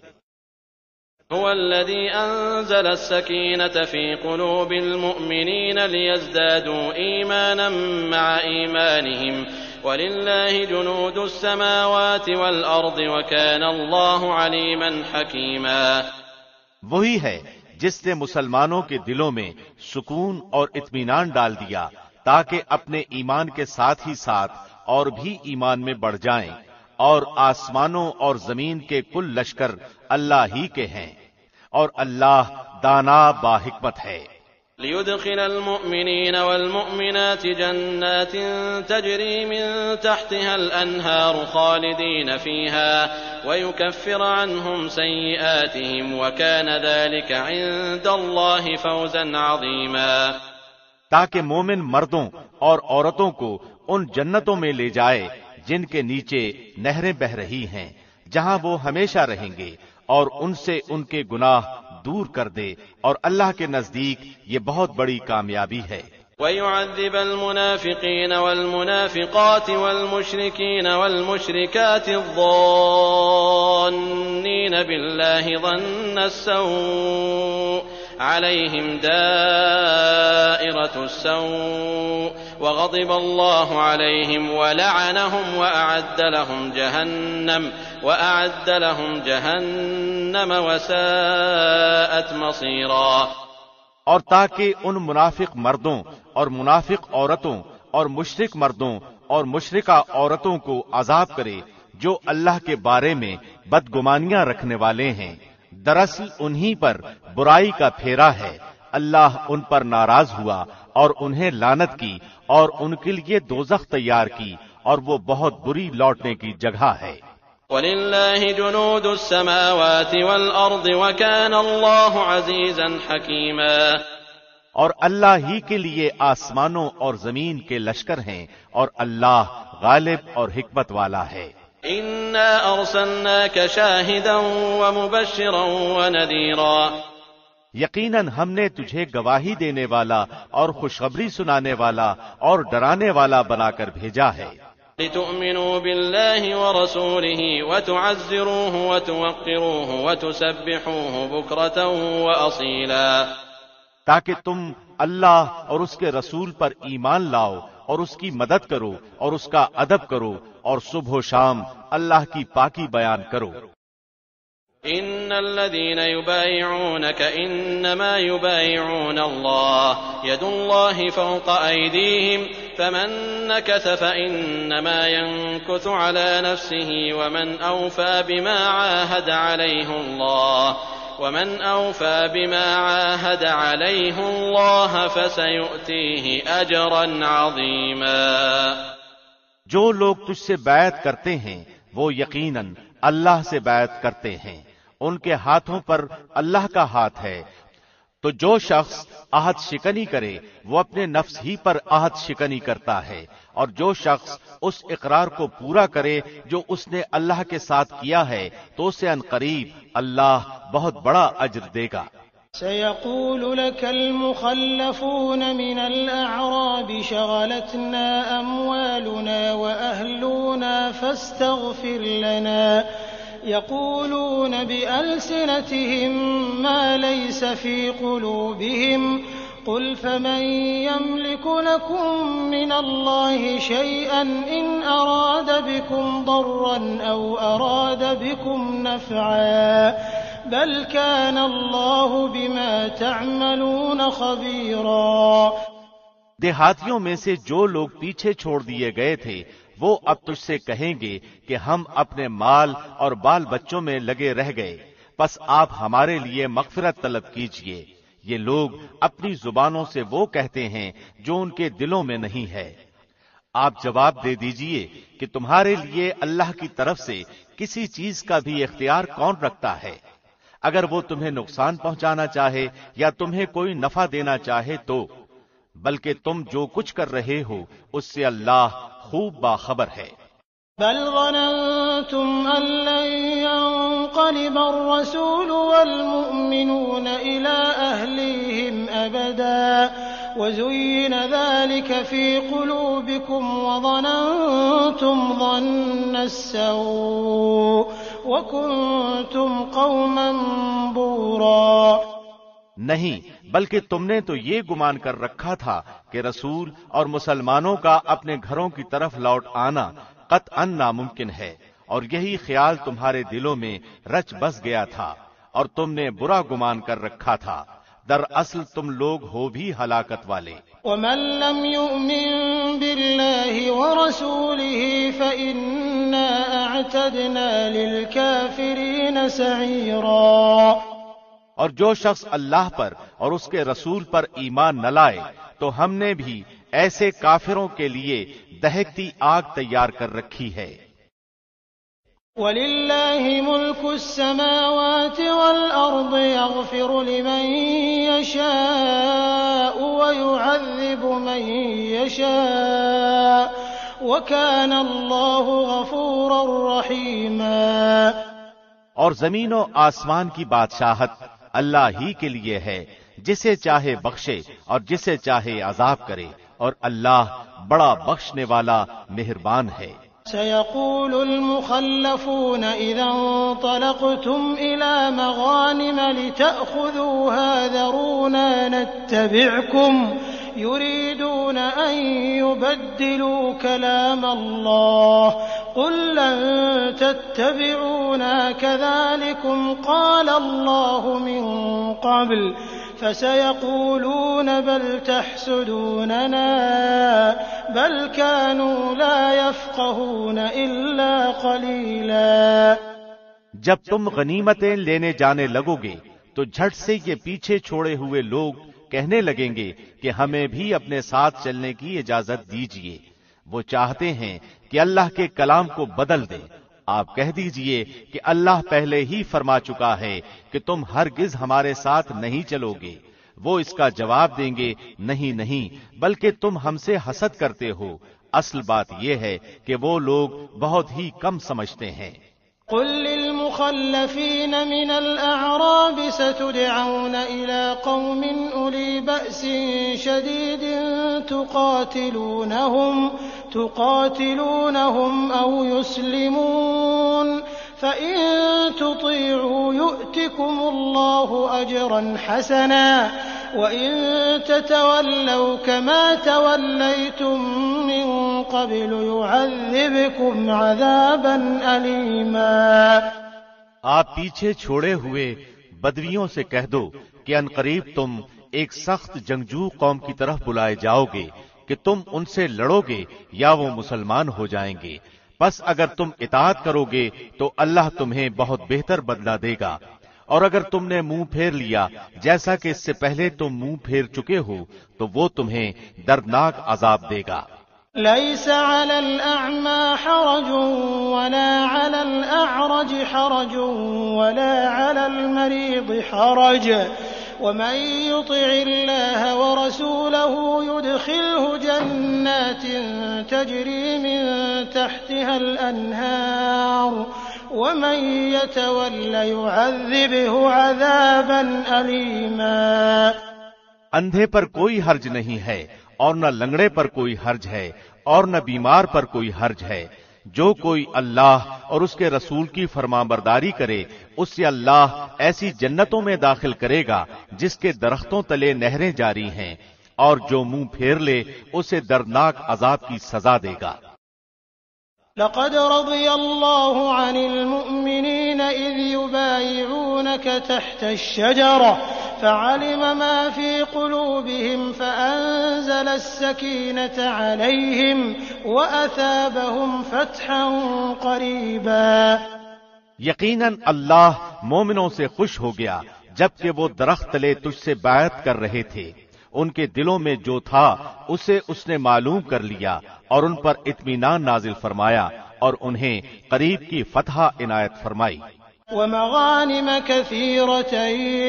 هو الذي أنزل السكينة في قلوب المؤمنين ليزدادوا إيمانا مع إيمانهم ولله جنود السماوات والأرض وكان الله عليما حكيما۔ وہی ہے جس نے مسلمانوں کے دلوں میں سکون اور اطمینان ڈال دیا تاکہ اپنے ایمان کے ساتھ ہی ساتھ اور بھی ایمان میں بڑھ جائیں، اور آسمانوں اور زمین کے کل لشکر اللہ ہی کے ہیں، اور اللہ دانا با حکمت ہے۔ ليدخل المؤمنين والمؤمنات جنات تجري من تحتها الأنهار خالدين فيها ويكفر عنهم سيئاتهم وكان ذلك عند الله فوزا عظيما، تاکہ مومن مردوں اور عورتوں کو ان جنتوں میں لے جائے جن کے نیچے نہریں بہ رہی ہیں، جہاں وہ ہمیشہ رہیں گے، اور ان سے ان کے گناہ دور کر دے، اور اللہ کے نزدیک یہ بہت بڑی کامیابی ہے۔ ويعذب المنافقين والمنافقات والمشركين والمشركات الظانين بالله ظن السوء عليهم دائرة السوء وغضب الله عليهم ولعنهم وأعد لهم جهنم وساءت مصيرا، اور تاکہ ان منافق مردوں اور منافق عورتوں اور مشرک مردوں اور مشرکہ عورتوں کو عذاب کرے جو اللہ کے بارے میں بدگمانیاں رکھنے والے ہیں، دراصل انہی پر برائی کا پھیرا ہے، اللہ ان پر ناراض ہوا اور انہیں لعنت کی اور ان کے لیے دوزخ تیار کی، اور وہ بہت بری لوٹنے کی جگہ ہے۔ وَلِلَّهِ جُنُودُ السَّمَاوَاتِ وَالْأَرْضِ وَكَانَ اللَّهُ عَزِيزًا حَكِيمًا، اور اللہ ہی کے لیے آسمانوں اور زمین کے لشکر ہیں، اور اللہ غالب اور حکمت والا ہے۔ إِنَّا أَرْسَلْنَاكَ شَاهِدًا وَمُبَشِّرًا وَنَذِيرًا، یقیناً ہم نے تجھے گواہی دینے والا اور خوشخبری سنانے والا اور ڈرانے والا بنا کر بھیجا ہے۔ لِتُؤْمِنُوا بِاللَّهِ وَرَسُولِهِ وَتُعَزِّرُوهُ وَتُوَقِّرُوهُ وَتُسَبِّحُوهُ بُكْرَةً وَأَصِيلًا، تاکہ تم اللہ اور اس کے رسول پر ایمان لاؤ اور اس کی مدد کرو اور اس کا ادب کرو اور صبح و شام اللہ کی پاکی بیان کرو۔ إن الذين يبايعونك إنما يبايعون الله يد الله فوق أيديهم فمن نكث فإنما ينكث على نفسه ومن أوفى بما عاهد عليه الله فسيؤتيه أجرا عظيما۔ جو لوگ تجھ سے بیعت کرتے ہیں وہ یقیناً اللہ سے بیعت کرتے ہیں، ان کے ہاتھوں پر اللہ کا ہاتھ ہے، تو جو شخص عہد شکنی کرے وہ اپنے نفس ہی پر عہد شکنی کرتا ہے، اور جو شخص اس اقرار کو پورا کرے جو اس نے اللہ کے ساتھ کیا ہے تو اسے عنقریب اللہ بہت بڑا اجر دے گا۔ سيقول لك المخلفون من الأعراب شغلتنا أموالنا وأهلنا فاستغفر لنا يقولون بألسنتهم ما ليس في قلوبهم قل فمن يملك لكم من الله شيئا إن أراد بكم ضرا أو أراد بكم نفعا بل كان الله بما تعملون خبيرا۔ دیہاتیوں میں سے جو لوگ پیچھے چھوڑ دیے گئے تھے وہ اب تجھ سے کہیں گے کہ ہم اپنے مال اور بال بچوں میں لگے رہ گئے، پس آپ ہمارے لیے مغفرت طلب کیجئے۔ یہ لوگ اپنی زبانوں سے وہ کہتے ہیں جو ان کے دلوں میں نہیں ہے۔ آپ جواب دے دیجئے کہ تمہارے لیے اللہ کی طرف سے کسی چیز کا بھی اختیار کون رکھتا ہے؟ اگر وہ تمہیں نقصان پہنچانا چاہے یا تمہیں کوئی نفع دینا چاہے تو، بلکہ تم جو کچھ کر رہے ہو اس سے اللہ خوب باخبر ہے۔ بل ظننتم أن لن ينقلب الرسول والمؤمنون إلى أهليهم أبدا وزين ذلك في قلوبكم وظننتم ظن السوء وكنتم قوما بورا۔ نہیں، بلکہ تم نے تو یہ گمان کر رکھا تھا کہ رسول اور مسلمانوں کا اپنے گھروں کی طرف لوٹ آنا قطعاً ناممکن ہے، اور یہی خیال تمہارے دلوں میں رچ بس گیا تھا اور تم نے برا گمان کر رکھا تھا، دراصل تم لوگ ہو بھی ہلاکت والے۔ ومن لم يؤمن بالله ورسوله فإنا أعتدنا للكافرين سعيرا۔ اور جو شخص اللہ پر اور اس کے رسول پر ایمان نہ لائے تو ہم نے بھی ایسے کافروں کے لیے دہکتی آگ تیار کر رکھی ہے۔ وَلِلَّهِ مُلْكُ السَّمَاوَاتِ وَالْأَرْضِ يَغْفِرُ لِمَن يَشَاءُ وَيُعَذِّبُ مَن يَشَاءُ وَكَانَ اللَّهُ غَفُورًا رَّحِيمًا۔ اور زمین و آسمان کی بادشاہت اللہ ہی کے لیے ہے، جسے چاہے بخشے اور جسے چاہے عذاب کرے، اور اللہ بڑا بخشنے والا مہربان ہے۔ سيقول المخلفون إذا انطلقتم إلى مغانم لتأخذوها ذرونا نتبعكم يريدون أن يبدلوا كلام الله قل لن تتبعونا كذلكم قال الله من قبل فسيقولون بل تحسدوننا بل كانوا لا يفقهون إلا قليلا۔ جب تم غنیمتیں لینے جانے لگو گے تو جھٹ سے یہ پیچھے چھوڑے ہوئے لوگ کہنے لگیں گے کہ ہمیں بھی اپنے ساتھ چلنے کی اجازت دیجیے، وہ چاہتے ہیں کہ اللہ کے کلام کو بدل دیں۔ آپ کہہ دیجئے کہ اللہ پہلے ہی فرما چکا ہے کہ تم ہرگز ہمارے ساتھ نہیں چلو گے۔ وہ اس کا جواب دیں گے نہیں نہیں، بلکہ تم ہم سے حسد کرتے ہو۔ اصل بات یہ ہے کہ وہ لوگ بہت ہی کم سمجھتے ہیں۔ قل للمخلفين من الأعراب ستدعون إلى قوم أولي بأس شديد تقاتلونهم أو يسلمون فإن تطيعوا يؤتكم الله أجرا حسنا وإن تتولوا كما توليتم من قبل يعذبكم عذابا أليما۔ آپ پیچھے چھوڑے ہوئے بدویوں سے کہہ دو کہ عنقریب تم ایک سخت جنگجو قوم کی طرف بلائے جاؤ گے کہ تم ان سے لڑو گے یا وہ مسلمان ہو جائیں گے، پس اگر تم اطاعت کرو گے تو اللہ تمہیں بہت بہتر بدلہ دے گا، اور اگر تم نے منہ پھیر لیا جیسا کہ اس سے پہلے تم منہ پھیر چکے ہو تو وہ تمہیں دردناک عذاب دے گا۔ ليس على الأعمى حرج ولا على الأعرج حرج ولا على المريض حرج ومن يطع الله ورسوله يدخله جنات تجري من تحتها الأنهار ومن يتول يعذبه عذابا أليما۔ اندھے پر کوئی حرج نہیں ہے اور نہ لنگڑے پر کوئی حرج ہے اور نہ بیمار پر کوئی حرج ہے، جو کوئی اللہ اور اس کے رسول کی فرمانبرداری کرے اس سے اللہ ایسی جنتوں میں داخل کرے گا جس کے درختوں تلے نہریں جاری ہیں، اور جو منہ پھیر لے اسے دردناک عذاب کی سزا دے گا۔ لقد رضي الله عن المؤمنين إذ يبايعونك تحت الشجرة فعلم ما في قلوبهم فأنزل السكينة عليهم وأثابهم فتحا قريبا۔ یقیناً اللہ مومنوں سے خوش ہو گیا جبکہ وہ درخت تلے تجھ سے بیعت کر رہے تھے، ان کے دلوں میں جو تھا اسے اس نے معلوم کر لیا اور ان پر اطمینان نازل فرمایا اور انہیں قریب کی فتح عنایت فرمائی۔ ومغانم كثيرة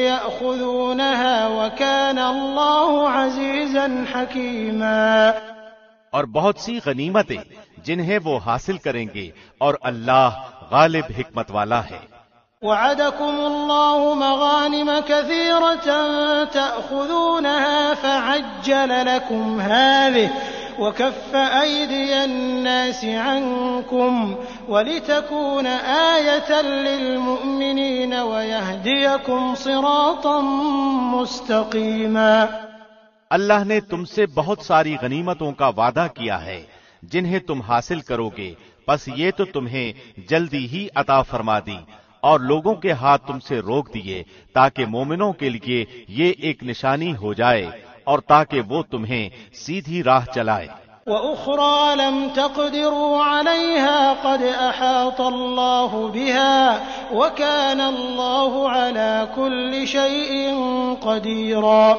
يأخذونها وكان الله عزيزا حكيما، اور بہت سی غنیمتیں جنہیں وہ حاصل کریں گے اور اللہ غالب حکمت والا ہے۔ وعدكم الله مغانم كثيرة تأخذونها فعجل لكم هذه وكف أيدي الناس عنكم ولتكون آية للمؤمنين ويهديكم صراطا مستقيما۔ اللہ نے تم سے بہت ساری غنیمتوں کا وعدہ کیا ہے جنہیں تم حاصل کرو گے، پس یہ تو تمہیں جلدی ہی عطا فرما دی اور لوگوں کے ہاتھ تم سے روک دیے تاکہ مومنوں کے لیے یہ ایک نشانی ہو جائے اور تاکہ وہ تمہیں سیدھی راہ چلائے۔ وَأُخْرَى لَمْ تَقْدِرُوا عَلَيْهَا قَدْ أَحَاطَ اللَّهُ بِهَا وَكَانَ اللَّهُ عَلَى كُلِّ شَيْءٍ قَدِيرًا،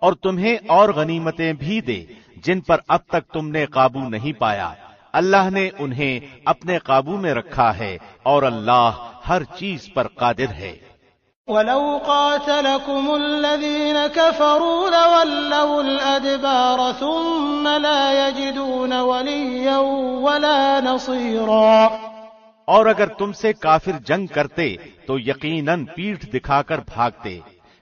اور تمہیں اور غنیمتیں بھی دے جن پر اب تک تم نے قابو نہیں پایا، اللہ نے انہیں اپنے قابو میں رکھا ہے اور اللہ ہر چیز پر قادر ہے۔ وَلَوْ قَاتَلَكُمُ الَّذِينَ كَفَرُوا لَوَلَّوُا الْأَدْبَارَ ثُمَّ لَا يَجِدُونَ وَلِيًّا وَلَا نَصِيرًا، اور اگر تم سے کافر جنگ کرتے تو یقیناً پیٹھ دکھا کر بھاگتے،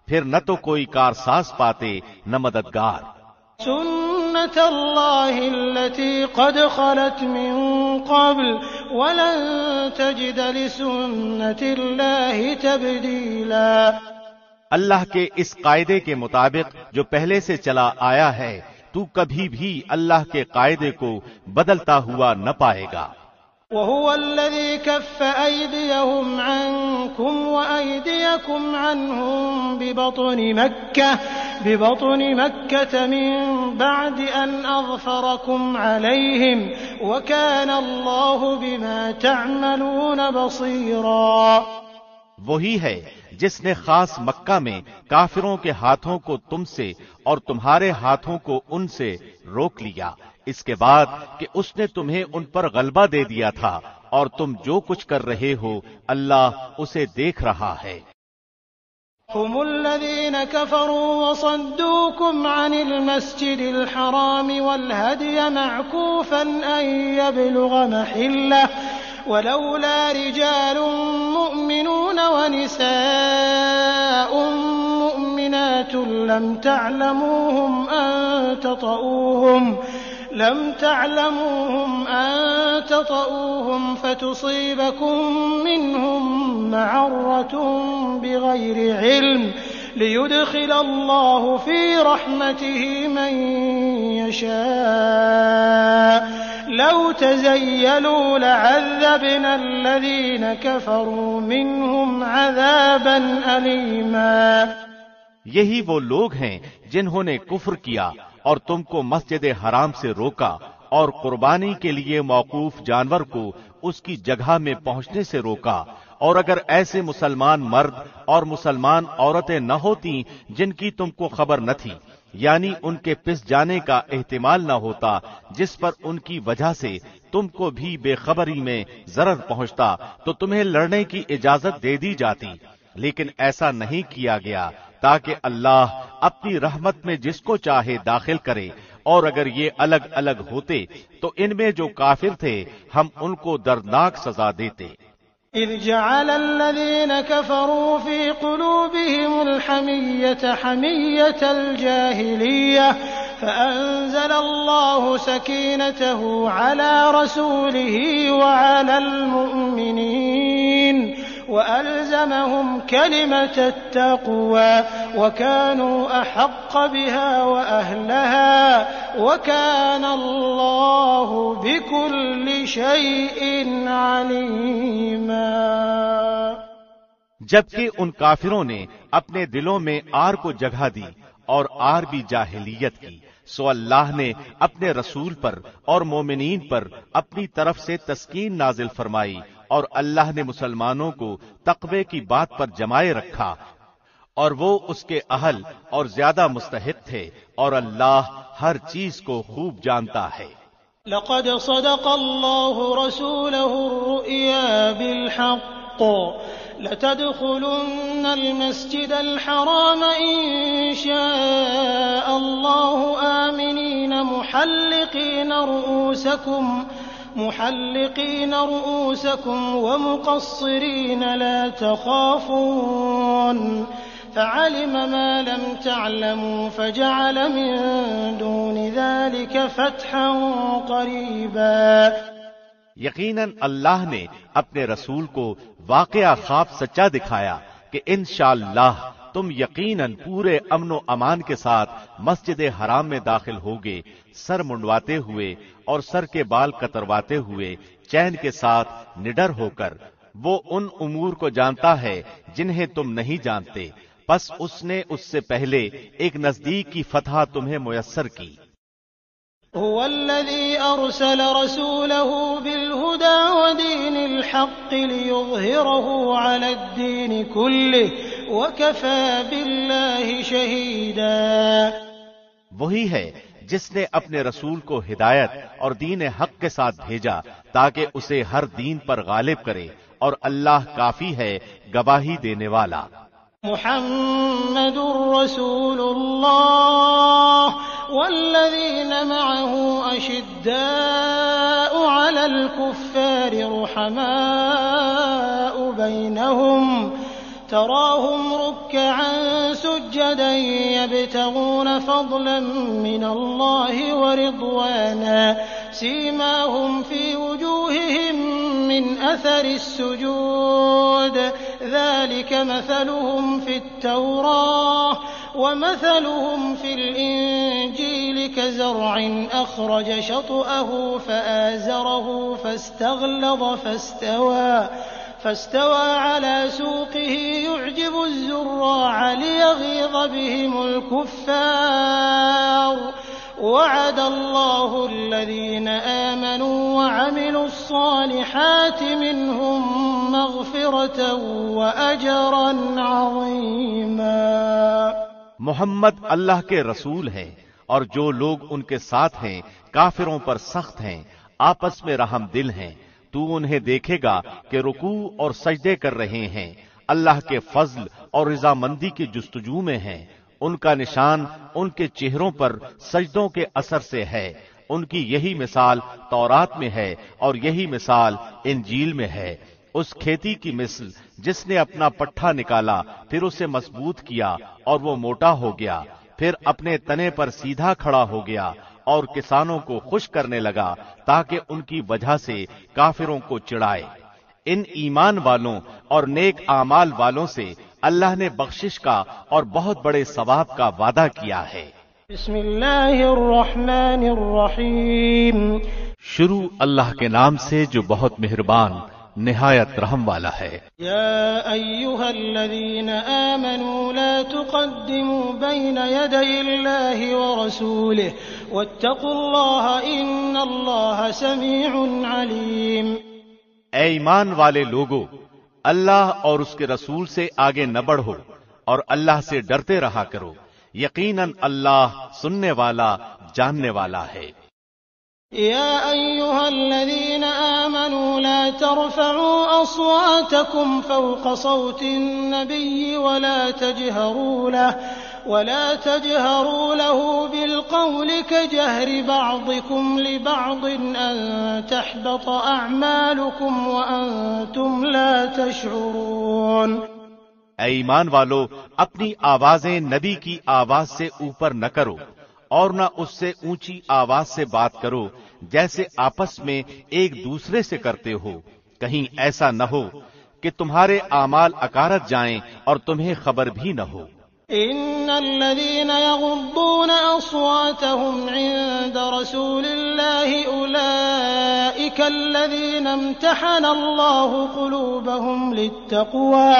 پھر نہ تو کوئی کارساز پاتے نہ مددگار۔ سنت اللہ التي قد خلت من قبل ولن تجد لسنت اللہ تبدیلا، اللہ کے اس قاعدے کے مطابق جو پہلے سے چلا آیا ہے تو کبھی بھی اللہ کے قاعدے کو بدلتا ہوا نہ پائے گا۔ وهو الذي كف أيديهم عنكم وأيديكم عنهم ببطن مكة من بعد أن أظفركم عليهم وكان الله بما تعملون بصيرا، وہی ہے جس نے خاص مکہ میں کافروں کے ہاتھوں کو تم سے اور تمہارے ہاتھوں کو ان سے روک لیا، اس کے بعد کہ اس نے تمہیں ان پر غلبہ دے دیا تھا اور تم جو کچھ کر رہے ہو اللہ اسے دیکھ رہا ہے۔ هم الذين كفروا وصدوكم عن المسجد الحرام والهدي معكوفا أن يبلغ محله ولولا رجال مؤمنون ونساء مؤمنات لم تعلموهم أن تطؤوهم فتصيبكم منهم معرة بغير علم ليدخل الله في رحمته من يشاء لو تزيلوا لعذبنا الذين كفروا منهم عذابا أليما، یہی وہ لوگ ہیں جنہوں نے کفر کیا اور تم کو مسجد حرام سے روکا اور قربانی کے لیے موقوف جانور کو اس کی جگہ میں پہنچنے سے روکا، اور اگر ایسے مسلمان مرد اور مسلمان عورتیں نہ ہوتی جن کی تم کو خبر نہ تھی، یعنی ان کے پس جانے کا احتمال نہ ہوتا جس پر ان کی وجہ سے تم کو بھی بے خبری میں ضرر پہنچتا، تو تمہیں لڑنے کی اجازت دے دی جاتی، لیکن ایسا نہیں کیا گیا تاکہ اللہ اپنی رحمت میں جس کو چاہے داخل کرے، اور اگر یہ الگ الگ ہوتے تو ان میں جو کافر تھے ہم ان کو دردناک سزا دیتے۔ إذ جعل الذين كفروا في قلوبهم الحمية حمية الجاهلية فأنزل الله سكينته على رسوله وعلى المؤمنين وألزمهم كلمة التقوى وكانوا أحق بها وأهلها وكان الله بكل شيء عليما۔ جبکہ ان کافروں نے اپنے دلوں میں آر کو جگہ دی اور آر بھی جاہلیت کی، سو اللہ نے اپنے رسول پر اور مومنین پر اپنی طرف سے تسکین نازل فرمائی، اور اللہ نے مسلمانوں کو تقوی کی بات پر جمائے رکھا، اور وہ اس کے اہل اور زیادہ مستحق تھے، اور اللہ ہر چیز کو خوب جانتا ہے۔ لقد صدق الله رسوله الرؤيا بالحق لتدخلن المسجد الحرام إن شاء الله آمنين محلقين رؤوسكم ومقصرين لا تخافون فعلم ما لم تعلموا فجعل من دون ذلك فتحا قریبا۔ یقیناً اللہ نے اپنے رسول کو واقعہ خواب سچا دکھایا کہ انشاءاللہ تم یقیناً پورے امن و امان کے ساتھ مسجد حرام میں داخل ہوگے، سر منڈواتے ہوئے اور سر کے بال کترواتے ہوئے، چین کے ساتھ نڈر ہو کر۔ وہ ان امور کو جانتا ہے جنہیں تم نہیں جانتے، پس اس نے اس سے پہلے ایک نزدیک کی فتح تمہیں میسر کی۔ هو الذي أرسل رسوله بالهدى ودين الحق ليظهره على الدين كله وكفى بالله شهيدا۔ وہی ہے جس نے اپنے رسول کو ہدایت اور دین حق کے ساتھ بھیجا تاکہ اسے ہر دین پر غالب کرے، اور اللہ کافی ہے گواہی دینے والا۔ محمد رسول الله والذين معه أشداء على الكفار رحماء بينهم تراهم ركعا سجدا يبتغون فضلا من الله ورضوانا سيماهم في وجوههم من أثر السجود ذلك مثلهم في التوراة ومثلهم في الإنجيل كزرع أخرج شطأه فآزره فاستغلظ فاستوى على سوقه يعجب الزراع ليغيظ بهم الكفار وعد الله الذين آمنوا وعملوا الصالحات منهم مغفرة وأجرا عظيما۔ محمد اللہ کے رسول ہیں، اور جو لوگ ان کے ساتھ ہیں کافروں پر سخت ہیں، آپس میں رحم دل ہیں۔ تو انہیں دیکھے گا کہ رکوع اور سجدے کر رہے ہیں، اللہ کے فضل اور رضامندی کی جستجو میں ہیں۔ ان کا نشان ان کے چہروں پر سجدوں کے اثر سے ہے۔ ان کی یہی مثال تورات میں ہے اور یہی مثال انجیل میں ہے، اس کھیتی کی مثل جس نے اپنا پٹھا نکالا، پھر اسے مضبوط کیا اور وہ موٹا ہو گیا، پھر اپنے تنے پر سیدھا کھڑا ہو گیا اور کسانوں کو خوش کرنے لگا تاکہ ان کی وجہ سے کافروں کو چڑھائے۔ ان ایمان والوں اور نیک اعمال والوں سے اللہ نے بخشش کا اور بہت بڑے ثواب کا وعدہ کیا ہے۔ بسم اللہ الرحمن الرحیم۔ شروع اللہ کے نام سے جو بہت مہربان نہایت رحم والا ہے۔ یا ایھا الذین آمنوا لا تقدموا بین یدی اللہ ورسولہ واتقوا اللہ ان اللہ سمیع علیم۔ اے ایمان والے لوگو، اللہ اور اس کے رسول سے آگے نہ بڑھو اور اللہ سے ڈرتے رہا کرو، یقیناً اللہ سننے والا جاننے والا ہے۔ یا ایھا الذین آمنوا لا ترفعوا اصواتکم فوق صوت النبی ولا تجهروا له بالقول كجهر بعضكم لبعض أن تحبط أعمالكم وأنتم لا تشعرون۔ اے ایمان والو، اپنی آوازیں نبی کی آواز سے اوپر نہ کرو اور نہ اس سے اونچی آواز سے بات کرو جیسے آپس میں ایک دوسرے سے کرتے ہو، کہیں ایسا نہ ہو کہ تمہارے اعمال اکارت جائیں اور تمہیں خبر بھی نہ ہو۔ ان الذين يغضون اصواتهم عند رسول الله اولئك الذين امتحن الله قلوبهم للتقوى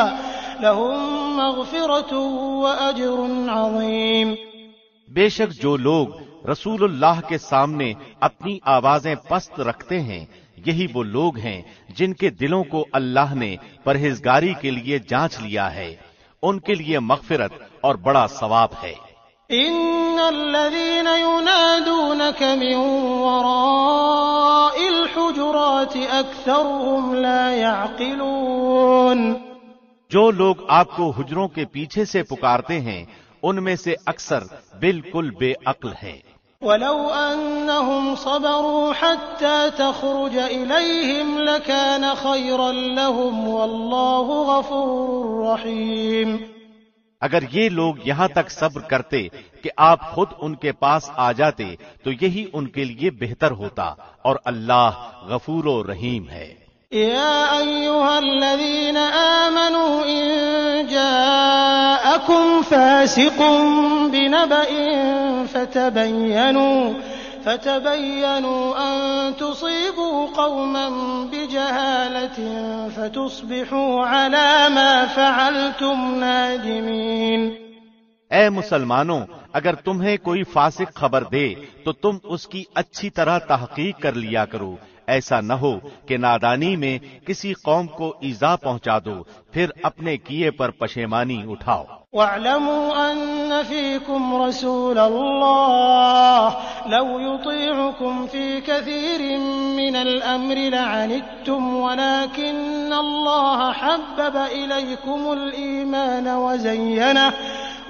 لهم مغفرة واجر عظيم۔ بے شک جو لوگ رسول اللہ کے سامنے اپنی آوازیں پست رکھتے ہیں، یہی وہ لوگ ہیں جن کے دلوں کو اللہ نے پرہیزگاری کے لیے جانچ لیا ہے، ان کے لیے مغفرت اور بڑا ثواب ہے۔ ان الذين ينادونك من وراء الحجرات اكثرهم لا يعقلون، جو لوگ آپ کو حجروں کے پیچھے سے پکارتے ہیں ان میں سے اکثر بالکل بے عقل ہیں۔ ولو انهم صبروا حتى تخرج اليهم لكان خيرا لهم والله غفور رحيم، اگر یہ لوگ یہاں تک صبر کرتے کہ آپ خود ان کے پاس آ جاتے تو یہی ان کے لیے بہتر ہوتا، اور اللہ غفور و رحیم ہے۔ يا أيها الذين آمنوا إن جاءكم فاسق بنبأ فتبينوا أن تصيبوا قوما بجهالة فتصبحوا على ما فعلتم نادمين۔ اے مسلمانوں، اگر تمہیں کوئی فاسق خبر دے تو تم اس کی اچھی طرح تحقیق کر لیا کرو، ایسا نہ ہو کہ نادانی میں کسی قوم کو ایذا پہنچا دو پھر اپنے کیے پر پشیمانی اٹھاؤ۔ واعلموا أن فيكم رسول الله لو يطيعكم في كثير من الأمر لعنتم ولكن الله حبب إليكم الإيمان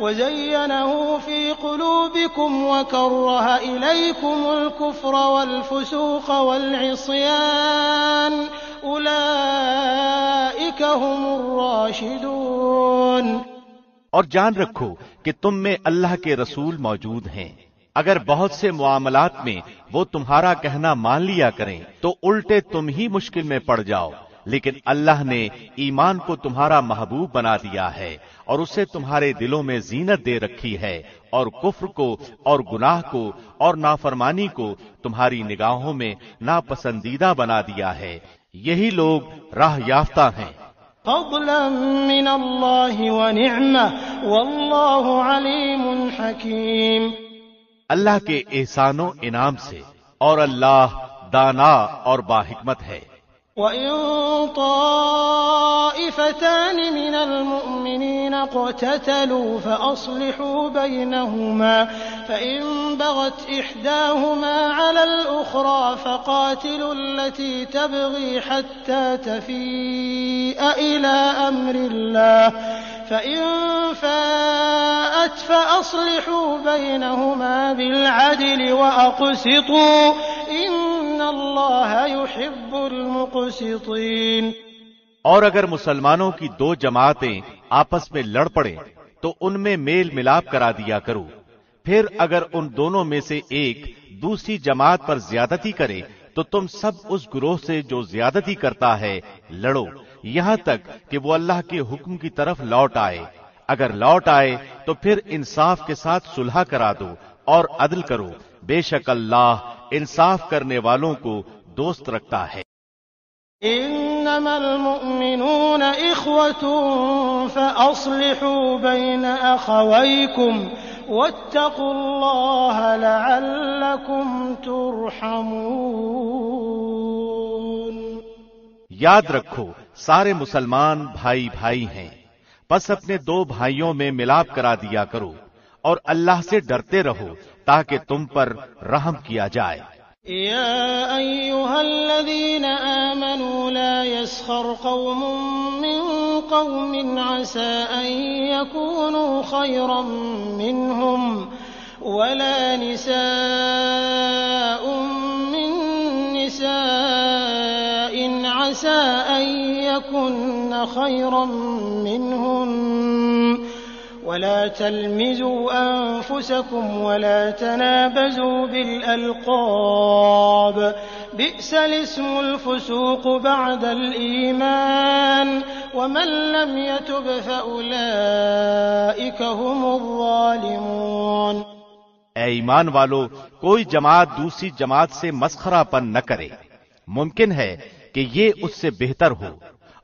وزينه في قلوبكم وكره إليكم الكفر والفسوق والعصيان أولئك هم الراشدون۔ اور جان رکھو کہ تم میں اللہ کے رسول موجود ہیں، اگر بہت سے معاملات میں وہ تمہارا کہنا مان لیا کریں تو الٹے تم ہی مشکل میں پڑ جاؤ، لیکن اللہ نے ایمان کو تمہارا محبوب بنا دیا ہے اور اسے تمہارے دلوں میں زینت دے رکھی ہے، اور کفر کو اور گناہ کو اور نافرمانی کو تمہاری نگاہوں میں ناپسندیدہ بنا دیا ہے، یہی لوگ راہ یافتہ ہیں۔ فضلا من اللہ ونعمہ واللہ علیم حکیم، اللہ کے احسان و انعام سے، اور اللہ دانا اور باحکمت ہے۔ وَإِن طَائِفَتَانِ مِنَ الْمُؤْمِنِينَ اقْتَتَلُوا فَأَصْلِحُوا بَيْنَهُمَا فَإِن بَغَتْ إِحْدَاهُمَا عَلَى الْأُخْرَى فَقَاتِلُوا الَّتِي تَبْغِي حَتَّى تَفِيءَ إِلَى أَمْرِ اللَّهِ فَإِن فَاءَتْ فَأَصْلِحُوا بَيْنَهُمَا بِالْعَدْلِ وَأَقْسِطُوا إِنَّ اللَّهَ يُحِبُّ الْمُقْسِطِينَ۔ اور اگر مسلمانوں کی دو جماعتیں آپس میں لڑ پڑیں تو ان میں میل ملاپ کرا دیا کرو، پھر اگر ان دونوں میں سے ایک دوسری جماعت پر زیادتی کرے تو تم سب اس گروہ سے جو زیادتی کرتا ہے لڑو، یہاں تک کہ وہ اللہ کے حکم کی طرف لوٹ آئے۔ اگر لوٹ آئے تو پھر انصاف کے ساتھ صلح کرا دو اور عدل کرو، بے شک اللہ انصاف کرنے والوں کو دوست رکھتا ہے۔ انما المؤمنون اخوة فاصلحوا بين اخويكم واتقوا الله لعلكم ترحمون۔ یاد رکھو سارے مسلمان بھائی بھائی ہیں، پس اپنے دو بھائیوں میں ملاپ کرا دیا کرو، اور اللہ سے ڈرتے رہو تاکہ تم پر رحم کیا جائے۔ يا أيها الذين آمنوا لا يسخر قوم من قوم عسى أن يكونوا خيرا منهم ولا نساء من نساء عسى أن يكن خيرا منهن ولا تلمزوا أنفسكم ولا تنابزوا بالألقاب بئس الاسم الفسوق بعد الإيمان ومن لم يتب فأولئك هم الظالمون۔ اے ایمان والو، کوئی جماعت دوسری جماعت سے مسخرہ پن نہ کرے، ممکن ہے کہ یہ اس سے بہتر ہو،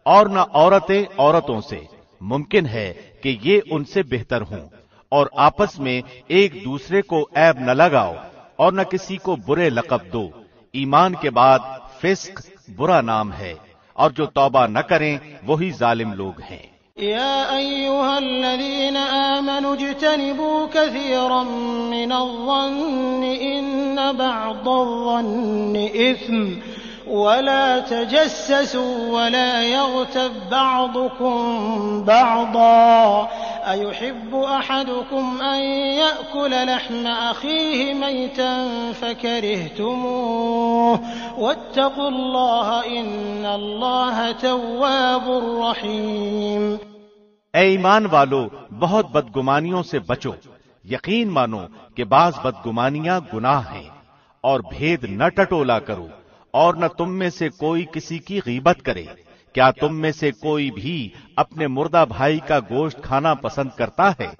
اور نہ عورتیں عورتوں سے، ممکن ہے کہ یہ ان سے بہتر ہوں، اور آپس میں ایک دوسرے کو عیب نہ لگاؤ اور نہ کسی کو برے لقب دو، ایمان کے بعد فسق برا نام ہے، اور جو توبہ نہ کریں وہی ظالم لوگ ہیں۔ يا أيها الذين آمنوا اجتنبوا كثيرا من الظن إن بعض الظن إثم ولا تجسسوا ولا يغتب بعضكم بعضا أيحب أحدكم أن يأكل لحم أخيه ميتا فكرهتموه واتقوا الله إن الله تواب رحيم۔ اے ایمان والو، بہت بدگمانیوں سے بچو، یقین مانو کہ بعض بدگمانیاں گناہ ہیں، اور بھید نہ ٹٹولا کرو، اور نہ تم میں سے کوئی کسی کی غیبت کرے۔ کیا تم میں سے کوئی بھی اپنے مردہ بھائی کا گوشت کھانا پسند کرتا ہے؟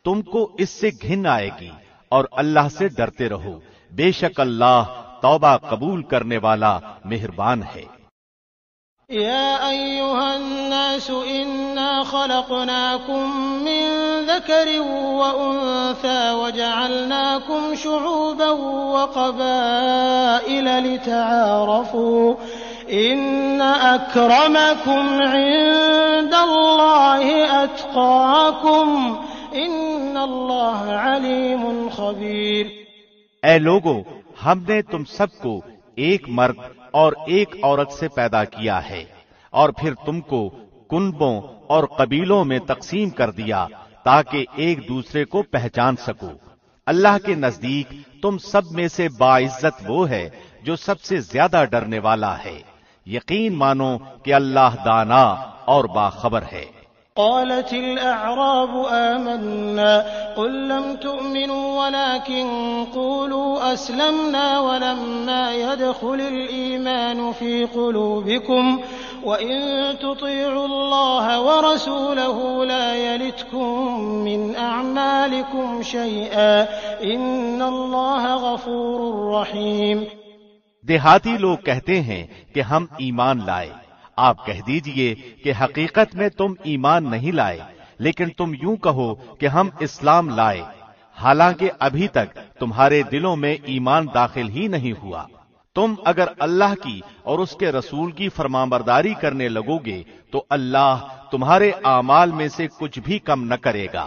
تم کو اس سے گھن آئے گی، اور اللہ سے ڈرتے رہو، بے شک اللہ توبہ قبول کرنے والا مہربان ہے۔ يا أيها الناس إنا خلقناكم من ذكر وأنثى وجعلناكم شعوبا وقبائل لتعارفوا إن أكرمكم عند الله أتقاكم إن الله عليم خبير۔ اے لوگو، ہم نے تم سب کو ایک مرد اور ایک عورت سے پیدا کیا ہے، اور پھر تم کو کنبوں اور قبیلوں میں تقسیم کر دیا تاکہ ایک دوسرے کو پہچان سکو۔ اللہ کے نزدیک تم سب میں سے باعزت وہ ہے جو سب سے زیادہ ڈرنے والا ہے۔ یقین مانو کہ اللہ دانا اور باخبر ہے۔ قالت الأعراب آمنا قل لم تؤمنوا ولكن قولوا أسلمنا ولما يدخل الإيمان في قلوبكم وإن تطيعوا الله ورسوله لا يلتكم من أعمالكم شيئا إن الله غفور رحيم۔ دیہاتی لوگ کہتے ہیں کہ ہم ایمان لائے، آپ کہہ دیجئے کہ حقیقت میں تم ایمان نہیں لائے، لیکن تم یوں کہو کہ ہم اسلام لائے، حالانکہ ابھی تک تمہارے دلوں میں ایمان داخل ہی نہیں ہوا۔ تم اگر اللہ کی اور اس کے رسول کی فرمانبرداری کرنے لگو گے تو اللہ تمہارے اعمال میں سے کچھ بھی کم نہ کرے گا،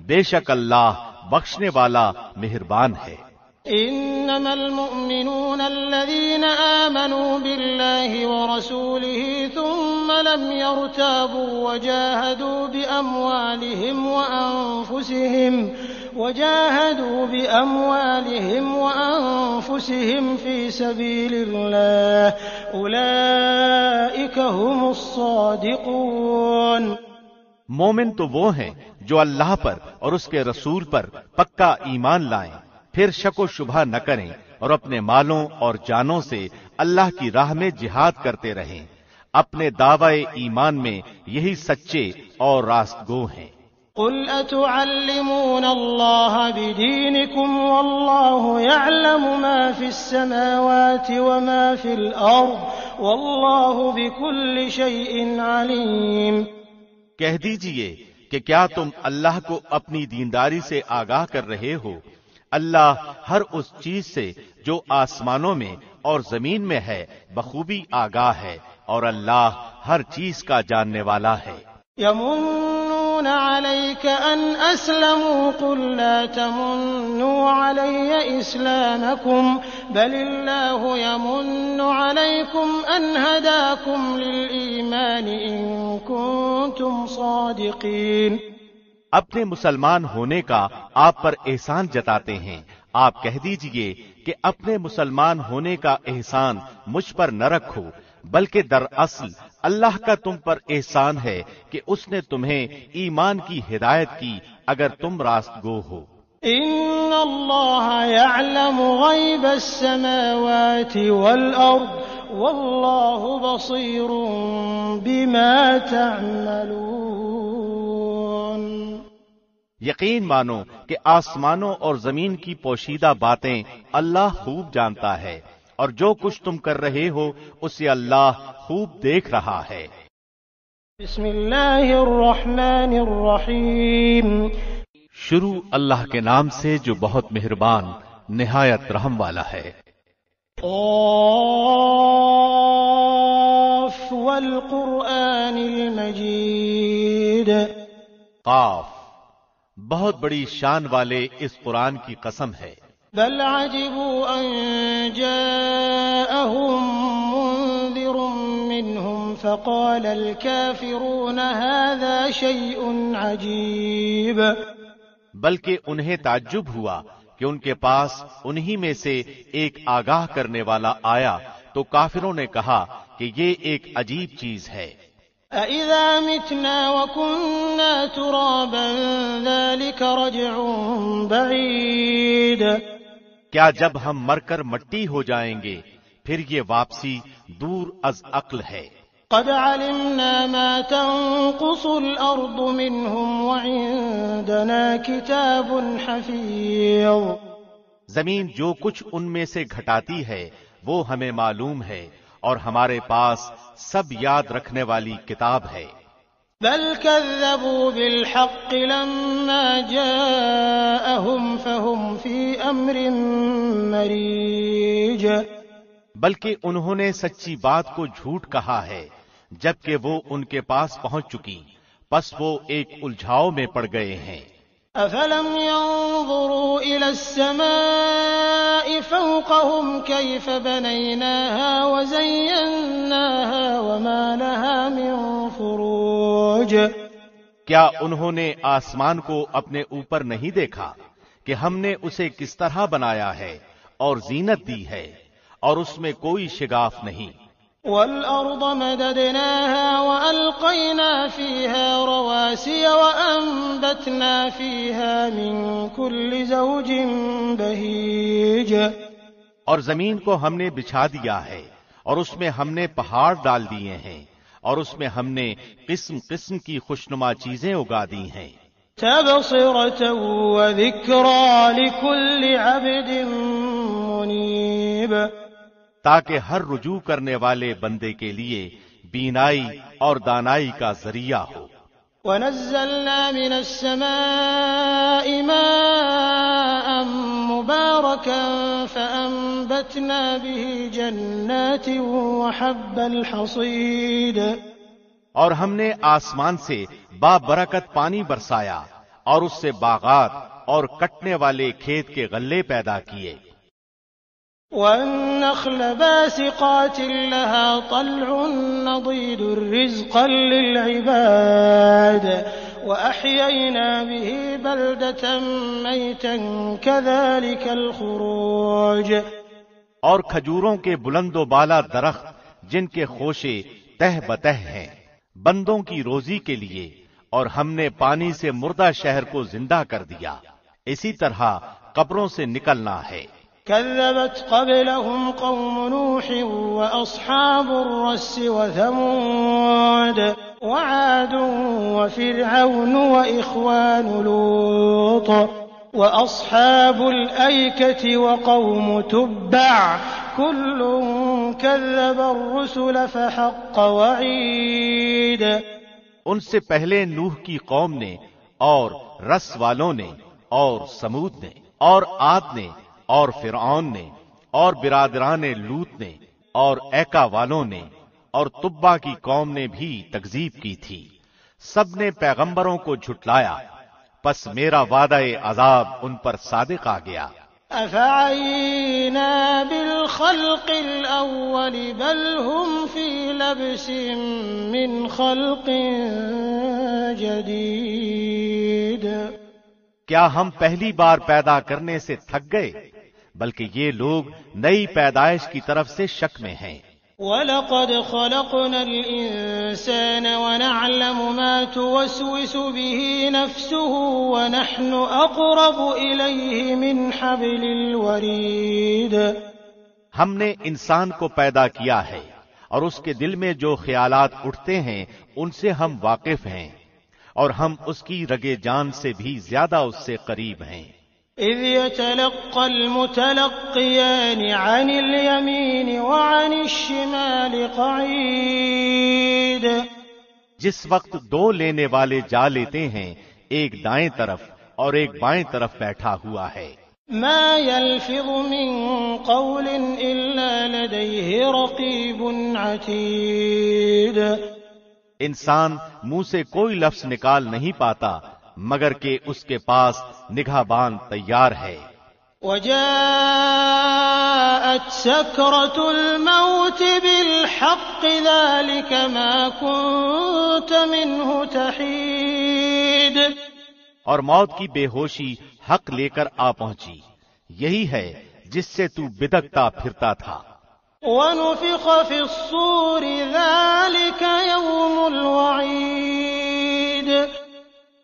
بے شک اللہ بخشنے والا مہربان ہے۔ إنما المؤمنون الذين آمنوا بالله ورسوله ثم لم يرتابوا وجاهدوا بأموالهم وأنفسهم في سبيل الله أولئك هم الصادقون۔ مومن تو وہ ہیں جو اللہ پر اور اس کے رسول پر پکا ایمان لائیں، پھر شک و شبہ نہ کریں اور اپنے مالوں اور جانوں سے اللہ کی راہ میں جہاد کرتے رہیں، اپنے دعوی ایمان میں یہی سچے اور راست گو ہیں۔ قل أتعلمون الله بدينكم والله يعلم ما في السماوات وما في الأرض والله بكل شيء عليم۔ کہہ دیجئے کہ کیا تم اللہ کو اپنی دینداری سے آگاہ کر رہے ہو؟ اللہ ہر اس چیز سے جو آسمانوں میں اور زمین میں ہے بخوبی آگاہ ہے، اور اللہ ہر چیز کا جاننے والا ہے۔ يمنون عليك أن أسلموا قل لا تمنوا علي إسلامكم بل الله يمن عليكم أن هداكم للإيمان إن كنتم صادقين۔ اپنے مسلمان ہونے کا آپ پر احسان جتاتے ہیں، آپ کہہ دیجئے کہ اپنے مسلمان ہونے کا احسان مجھ پر نہ رکھو، بلکہ دراصل اللہ کا تم پر احسان ہے کہ اس نے تمہیں ایمان کی ہدایت کی اگر تم راست گو ہو۔ ان اللہ یعلم غیب السماوات والارض واللہ بصیر بما تعملون۔ یقین مانو کہ آسمانوں اور زمین کی پوشیدہ باتیں اللہ خوب جانتا ہے، اور جو کچھ تم کر رہے ہو اسے اللہ خوب دیکھ رہا ہے۔ بسم اللہ الرحمن الرحیم۔ شروع اللہ کے نام سے جو بہت مہربان نہایت رحم والا ہے۔ قاف والقرآن المجید۔ شديد. قاف، بہت بڑی شان والے اس قرآن کی قسم ہے. بل عجبوا أن جاءهم منذر منهم فقال الكافرون هذا شيء عجيب. بلکہ انہیں تعجب ہوا کہ ان کے پاس انہی میں سے ایک آگاہ کرنے والا آیا تو کافروں نے کہا کہ یہ ایک عجیب چیز ہے. أَإِذَا مِتْنَا وَكُنَّا تُرَابًا ذَلِكَ رَجْعٌ بَعِيدٌ. کیا جب ہم مر کر مٹی ہو جائیں گے پھر یہ واپسی دور از عقل ہے. قد علمنا ما تنقص الأرض منهم وعندنا كتاب حفيظ. زمین جو کچھ ان میں سے گھٹاتی ہے وہ ہمیں معلوم ہے اور ہمارے پاس سب یاد رکھنے والی کتاب ہے. بل كذبوا بالحق لما جاءهم فهم في أمر مريج. بلکہ انہوں نے سچی بات کو جھوٹ کہا ہے جبکہ وہ ان کے پاس پہنچ چکی، پس وہ ایک الجھاؤ میں پڑ گئے ہیں. أفلم ينظروا إلى السماء فوقهم كيف بنيناها وزيناها وما لها من فروج. کیا انہوں نے آسمان کو اپنے اوپر نہیں دیکھا کہ ہم نے اسے کس طرح بنایا ہے اور زینت دی ہے اور اس میں کوئی شگاف نہیں. والأرض مددناها وألقينا فيها رواسي وأنبتنا فيها من كل زوج بهيج. اور زمین کو ہم نے بچھا دیا ہے اور اس میں ہم نے پہاڑ ڈال دیے ہیں اور اس میں ہم نے قسم قسم کی خوشنما چیزیں اگا دی ہیں. تبصرة وذكرى لكل عبد منيب. تاکہ ہر رجوع کرنے والے بندے کے لیے بینائی اور دانائی کا ذریعہ ہو. ونزلنا من السماء ماء مباركا فأنبتنا به جنات وحب الحصيد. اور ہم نے آسمان سے بابرکت پانی برسایا اور اس سے باغات اور کٹنے والے کھیت کے غلے پیدا کیے. والنخل باسقات لها طلع نضيد رزقا للعباد وأحيينا به بلدة ميتا كذلك الخروج. اور کھجوروں کے بلند و بالا درخت جن کے خوشے تہ بتہ ہیں بندوں کی روزی کے لیے، اور ہم نے پانی سے مردہ شہر کو زندہ کر دیا. اسی طرح قبروں سے نکلنا ہے. كذبت قبلهم قوم نوح وأصحاب الرس وثمود وعاد وفرعون وإخوان لوط وأصحاب الأيكة وقوم تبع كل كذب الرسل فحق وعيد. ان سے پہلے نوح کی قوم نے اور رس والوں نے اور سمود نے اور عاد نے اور فرعون نے اور برادران لوط نے اور ایکا والوں نے اور تبا کی قوم نے بھی تکذیب کی تھی. سب نے پیغمبروں کو جھٹلایا، پس میرا وعدہ عذاب ان پر صادق آ گیا. أفعينا بالخلق الأول بل هم في لبس من خلق جديد. کیا ہم پہلی بار پیدا کرنے سے تھک گئے؟ بلکہ یہ لوگ نئی پیدائش کی طرف سے شک میں ہیں. وَلَقَدْ خَلَقْنَا الْإِنسَانَ وَنَعْلَمُ مَا تُوَسْوِسُ بِهِ نَفْسُهُ وَنَحْنُ أَقْرَبُ إِلَيْهِ مِنْ حَبْلِ الْوَرِيدِ. ہم نے انسان کو پیدا کیا ہے اور اس کے دل میں جو خیالات اٹھتے ہیں ان سے ہم واقف ہیں، اور ہم اس کی رگے جان سے بھی زیادہ اس سے قریب ہیں. إِذْ يَتَلَقَّى الْمُتَلَقِّيَانِ عَنِ الْيَمِينِ وَعَنِ الشِّمَالِ قَعِيدٌ. جس وقت دو لینے والے جا لیتے ہیں، ایک دائیں طرف اور ایک بائیں طرف بیٹھا ہوا ہے. مَا يَلْفِظُ مِن قَوْلٍ إِلَّا لَدَيْهِ رَقِيبٌ عَتِيدٌ. انسان منہ سے کوئی لفظ نکال نہیں پاتا مگر کہ اس کے پاس نگہبان تیار ہے۔ وجاءت سكرة الموت بالحق ذلك ما كنت منه تحيد، اور موت کی بے ہوشی حق لے کر آ پہنچی، یہی ہے جس سے تو بدکتا پھرتا تھا۔ ونفخ في الصور ذلك يوم الوعيد،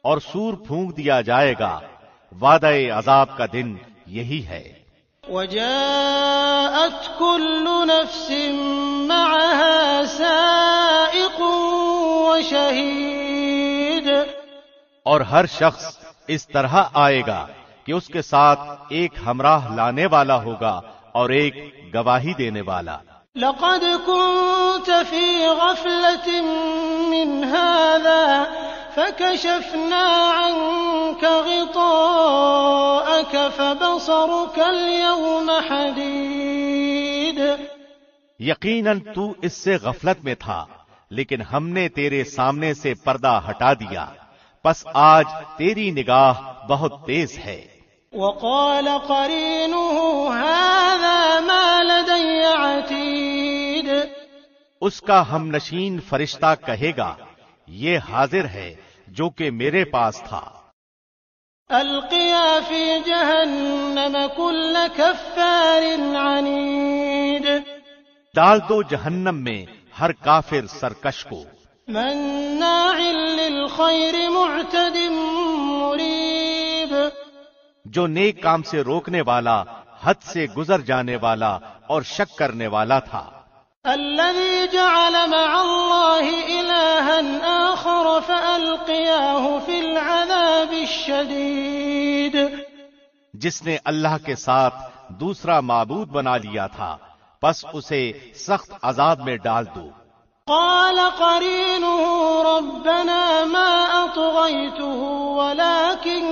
اور سور پھونک دیا جائے گا، وعدہ عذاب کا دن یہی ہے۔ وجاءت كل نفس معها سائق وشهيد، اور ہر شخص اس طرح آئے گا کہ اس کے ساتھ ایک ہمراہ لانے والا ہوگا اور ایک گواہی دینے والا۔ لقد كنت في غفلة من هذا فكشفنا عنك غطاءك فبصرك اليوم حديد، یقیناً تو اس سے غفلت میں تھا، لیکن ہم نے تیرے سامنے سے پردہ ہٹا دیا، پس آج تیری نگاہ بہت تیز ہے۔ وقال قرينه هذا ما لدي عتيد، اس کا ہم نشین فرشتہ کہے گا یہ حاضر ہے جو کہ میرے پاس تھا۔ القيا في جهنم كل كفار عنيد، ڈال دو جہنم میں ہر کافر سرکش کو، مناع للخير معتد مريب، جو نیک کام سے روکنے والا، حد سے گزر جانے والا اور شک کرنے والا تھا۔ الذي جعل مع الله إلها آخر فألقياه في العذاب الشديد، جس نے اللہ کے ساتھ دوسرا معبود بنا لیا تھا، پس اسے سخت عذاب میں ڈال دو۔ قال قرينه ربنا ما أطغيته ولكن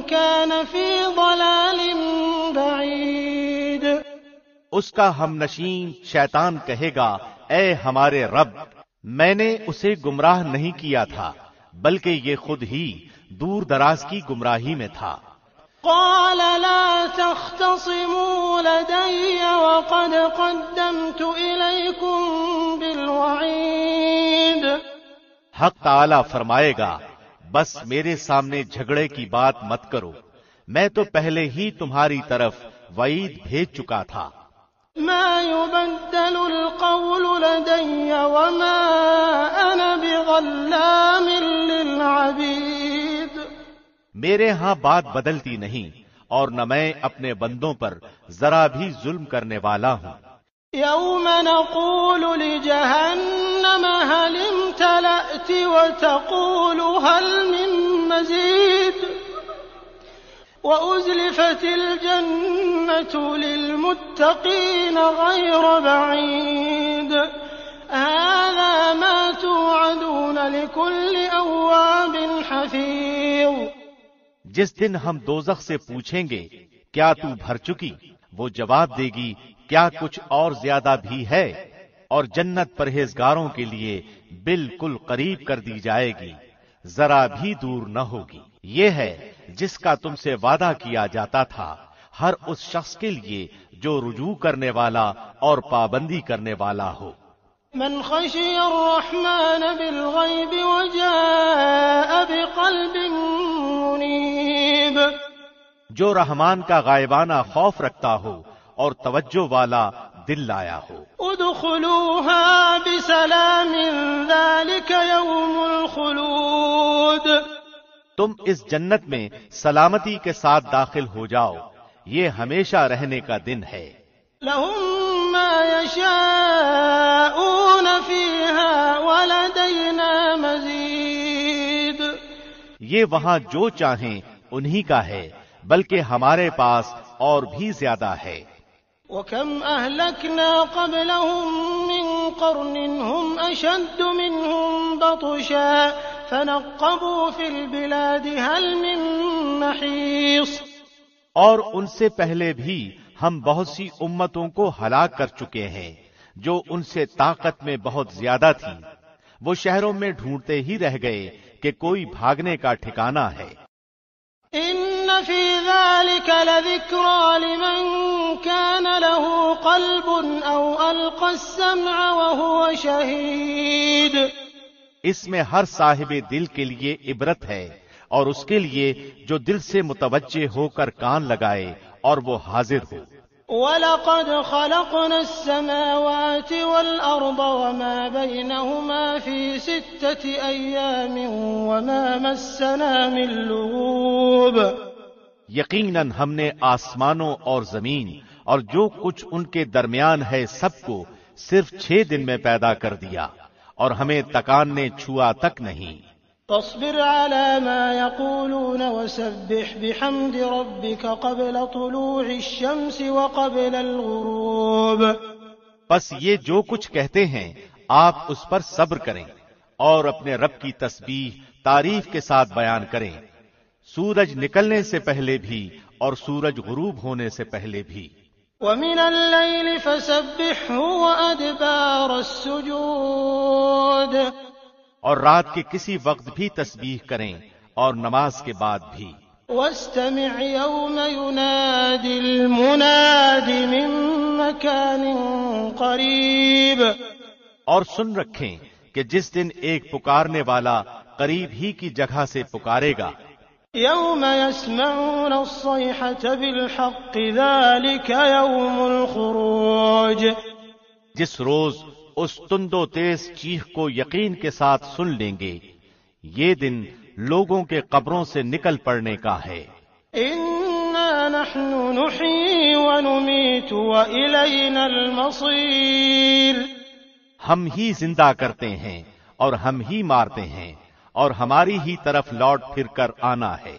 كان في ضلال بعيد، اس کا ہم نشین شیطان کہے گا اے ہمارے رب، میں نے اسے گمراہ نہیں کیا تھا بلکہ یہ خود ہی دور دراز کی گمراہی میں تھا۔ قال لا تختصموا لدي وقد قدمت إليكم بالوعيد، حق تعالی فرمائے گا بس میرے سامنے جھگڑے کی بات مت کرو، میں تو پہلے ہی تمہاری طرف وعید بھیج چکا تھا۔ ما يبدل القول لدي وما أنا بظلام للعبيد، میرے ہاں بات بدلتی نہیں اور نہ میں اپنے بندوں پر ذرا بھی ظلم کرنے والا ہوں۔ يوم نقول لجهنم هل امتلأت وتقول هل من مزيد وأزلفت الجنة للمتقين غير بعيد هذا ما توعدون لكل أواب حفيظ، جس دن ہم دوزخ سے پوچھیں گے کیا تو بھر چکی، وہ جواب دے گی کیا کچھ اور زیادہ بھی ہے، اور جنت پرہیزگاروں کے لیے بالکل قریب کر دی جائے گی، ذرا بھی دور نہ ہوگی۔ یہ ہے جس کا تم سے وعدہ کیا جاتا تھا ہر اس شخص کے لیے جو رجوع کرنے والا اور پابندی کرنے والا ہو۔ من خشي الرحمن بالغيب وجاء بقلب منيب، جو رحمان کا غائبانہ خوف رکھتا ہو اور توجہ والا دل لایا ہو۔ ادخلوها بسلام ذلك يوم الخلود، تم اس جنت میں سلامتی کے ساتھ داخل ہو جاؤ، یہ ہمیشہ رہنے کا دن ہے۔ لهم ما يشاءون فيها ولدينا مزيد، یہ وہاں جو چاہیں انہی کا ہے، بلکہ ہمارے پاس اور بھی زیادہ ہے۔ وكم أهلكنا قبلهم من قرن هم أشد منهم بطشا فنقبوا في البلاد هل من محيص، اور ان سے پہلے بھی ہم بہت سی امتوں کو ہلاک کر چکے ہیں جو ان سے طاقت میں بہت زیادہ تھی، وہ شہروں میں ڈھونڈتے ہی رہ گئے کہ کوئی بھاگنے کا ٹھکانہ ہے۔ ان فی ذلک لذکری لمن کان له قلب او القى السمع وهو شہید، اس میں ہر صاحب دل کے لیے عبرت ہے، اور اس کے لیے جو دل سے متوجہ ہو کر کان لگائے اور وہ حاضر ہو۔ وَلَقَدْ خَلَقْنَا السَّمَاوَاتِ وَالْأَرْضَ وَمَا بَيْنَهُمَا فِي 6 أَيَّامٍ وَمَا مَسَّنَا مِن لُّغُوبٍ، یقیناً ہم نے آسمانوں اور زمین اور جو کچھ ان کے درمیان ہے سب کو صرف 6 دن میں پیدا کر دیا، اور ہمیں تکان نے چھوا تک نہیں۔ فاصبر على ما يقولون وسبح بحمد ربك قبل طلوع الشمس وقبل الغروب، بس یہ جو کچھ کہتے ہیں آپ اس پر صبر کریں اور اپنے رب کی تسبیح تعریف کے ساتھ بیان کریں، سورج نکلنے سے پہلے بھی اور سورج غروب ہونے سے پہلے بھی۔ ومن الليل فسبحه وأدبار السجود، اور رات کے کسی وقت بھی تسبیح کریں اور نماز کے بعد بھی۔ واستمع يوم ينادي المناد من مكان قريب، اور سن رکھیں کہ جس دن ایک پکارنے والا قریب ہی کی جگہ سے پکارے گا۔ يوم يسمعون الصيحة بالحق ذلك يوم الخروج، جس روز اس تند و تیز چیخ کو یقین کے ساتھ سن لیں گے، یہ دن لوگوں کے قبروں سے نکل پڑنے کا ہے۔ إنا نحن نحيي ونميت وإلينا المصير، ہم ہی زندہ کرتے ہیں اور ہم ہی مارتے ہیں اور ہماری ہی طرف لوٹ پھر کر آنا ہے۔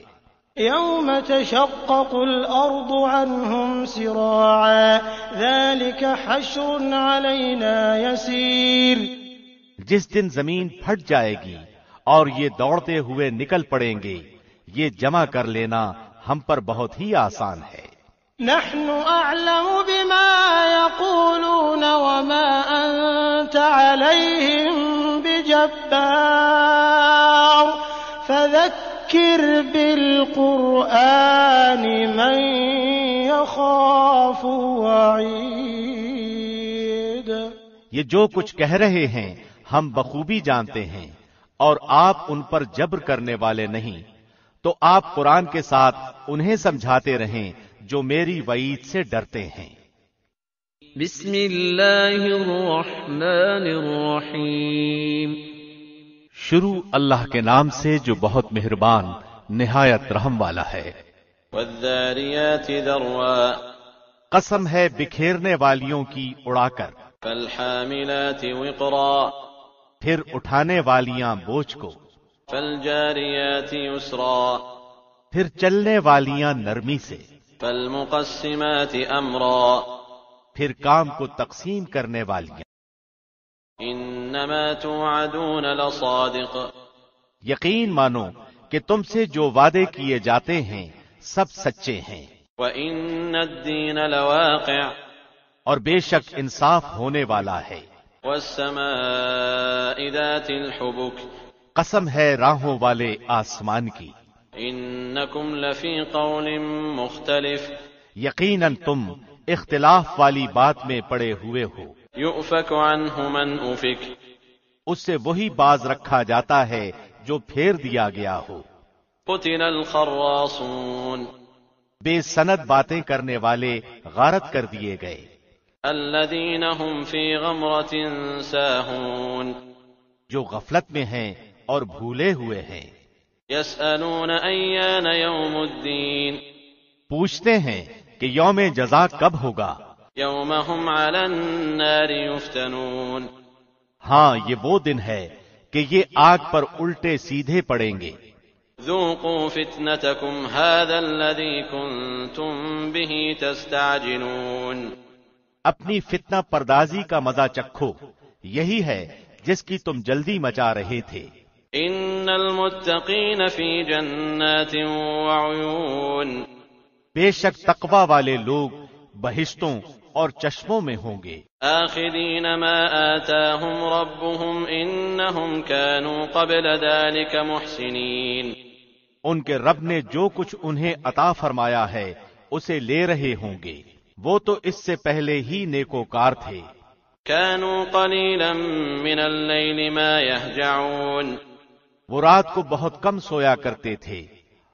يوم تشقق الأرض عنهم سراعا ذلك حشر علينا يسير، جس دن زمین پھٹ جائے گی اور یہ دوڑتے ہوئے نکل پڑیں گے، یہ جمع کر لینا ہم پر بہت ہی آسان ہے۔ نحن أعلم بما يقولون وما أنت عليهم بجبار فذكر بالقرآن من يخاف وعيد، یہ جو کچھ کہہ رہے ہیں ہم بخوبی جانتے ہیں، اور آپ ان پر جبر کرنے والے نہیں، تو آپ قرآن کے ساتھ انہیں سمجھاتے رہیں جو میری وعید سے ڈرتے ہیں۔ بسم اللہ الرحمن الرحیم، شروع اللہ کے نام سے جو بہت مہربان نہایت رحم والا ہے۔ والذاریات ذروا، قسم ہے بکھیرنے والیوں کی اڑا کر، فالحاملات وقرا، پھر اٹھانے والیاں بوجھ کو، فالجاریات یسرا، پھر چلنے والیاں نرمی سے، فالمقسمات امرا، پھر کام کو تقسیم کرنے والیاں۔ انما توعدون لصادق، یقین مانو کہ تم سے جو وعدے کیے جاتے ہیں سب سچے ہیں، وان الدین لواقع، اور بے شک انصاف ہونے والا ہے۔ والسماء ذات الحبک، قسم ہے راہوں والے آسمان کی، انکم لفی قول مختلف، یقیناً تم اختلاف والی بات میں پڑے ہوئے ہو۔ یؤفک عنہ من افک، اس سے وہی باز رکھا جاتا ہے جو پھیر دیا گیا ہو۔ قتل الخراصون، بے سند باتیں کرنے والے غارت کر دیے گئے۔ الذین هم فی غمرۃ ساہون، جو غفلت میں ہیں اور بھولے ہوئے ہیں۔ یسألون ایان یوم الدین، پوچھتے ہیں کہ یوم جزا کب ہوگا۔ یوم هم علی النار یفتنون، ہاں یہ وہ دن ہے کہ یہ آگ پر الٹے سیدھے پڑیں گے۔ ذوقوا فتنتکم هذا الذی کنتم به تستعجلون، اپنی فتنہ پردازی کا مزہ چکھو، یہی ہے جس کی تم جلدی مچا رہے تھے۔ ان المتقین فی جنات وعیون، بے شک تقوی والے لوگ بہشتوں اور چشموں میں ہوں گے۔ آخذین ما آتاہم ربهم انہم كانوا قبل ذلك محسنین، ان کے رب نے جو کچھ انہیں عطا فرمایا ہے اسے لے رہے ہوں گے، وہ تو اس سے پہلے ہی نیکوکار تھے۔ كانوا قلیلا من اللیل ما یہجعون، وہ رات کو بہت کم سویا کرتے تھے،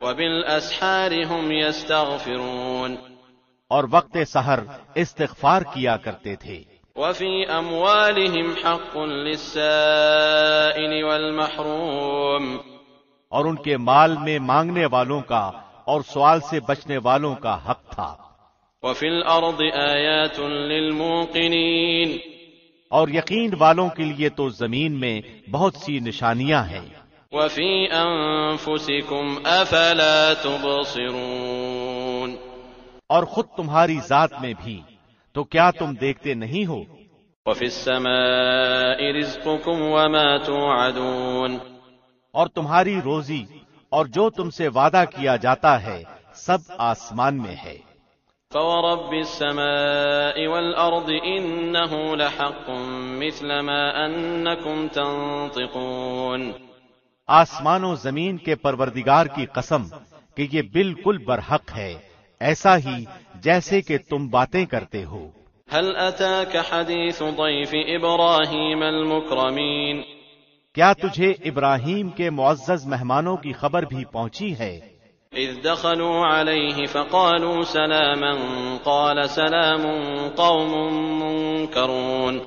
وبالاسحار هم یستغفرون، اور وقت سحر استغفار کیا کرتے تھے۔ وفی اموالهم حق للسائل والمحروم، اور ان کے مال میں مانگنے والوں کا اور سوال سے بچنے والوں کا حق تھا۔ وفی الارض آیات للموقنین، اور یقین والوں کے لیے تو زمین میں بہت سی نشانیاں ہیں۔ وفی انفسکم افلا تبصرون، اور خود تمہاری ذات میں بھی، تو کیا تم دیکھتے نہیں ہو؟ وفی السماء رزقکم وما توعدون، اور تمہاری روزی اور جو تم سے وعدہ کیا جاتا ہے سب آسمان میں ہے۔ فورب السماء والأرض إنه لحق مثل ما أنكم تنطقون، آسمان و زمین کے پروردگار کی قسم کہ یہ بالکل برحق ہے، ایسا ہی جیسے کہ تم باتیں کرتے ہو۔ هل أتاك حديث ضيف إبراهيم المكرمين، کیا تجھے ابراہیم کے معزز مہمانوں کی خبر بھی پہنچی ہے؟ إذ دخلوا عليه فقالوا سلاما قال سلام قوم منكرون،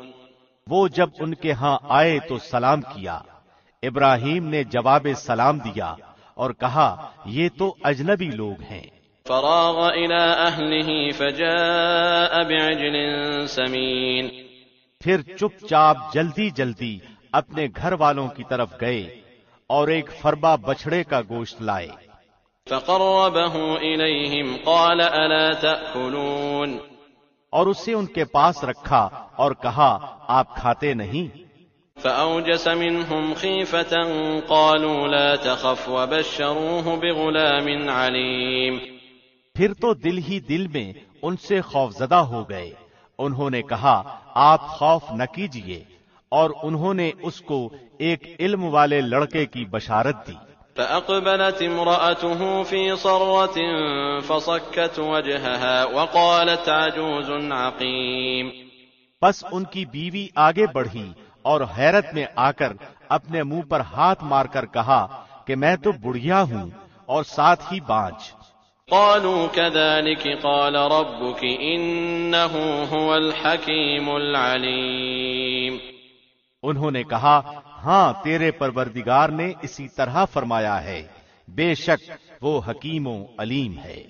وہ جب ان کے ہاں آئے تو سلام کیا، ابراہیم نے جواب سلام دیا اور کہا یہ تو اجنبی لوگ ہیں۔ فراغ إلى أهله فجاء بعجل سمين، پھر چپ چاپ جلدی جلدی اپنے گھر والوں کی طرف گئے اور ایک فربا بچھڑے کا گوشت لائے۔ فقربه إليهم قال ألا تأكلون، اور اسے ان کے پاس رکھا اور کہا آپ کھاتے نہیں؟ فأوجس منهم خيفة قالوا لا تخف وبشروه بغلام عليم، پھر تو دل ہی دل میں ان سے خوفزدہ ہو گئے، انہوں نے کہا آپ خوف نہ کیجیے، اور انہوں نے اس کو ایک علم والے لڑکے کی بشارت دی۔ فأقبلت امرأته في صرة فصكت وجهها وقالت عجوز عقيم، پس ان کی بیوی آگے بڑھی اور حیرت میں آ کر اپنے منہ پر ہاتھ مار کر کہا کہ میں تو بڑھیا ہوں اور ساتھ ہی بانجھ۔ قالوا كذلك قال ربك إنه هو الحكيم العليم، انہوں نے کہا ہاں تیرے پروردگار نے اسی طرح فرمایا ہے، بے شک وہ حکیم و علیم ہے۔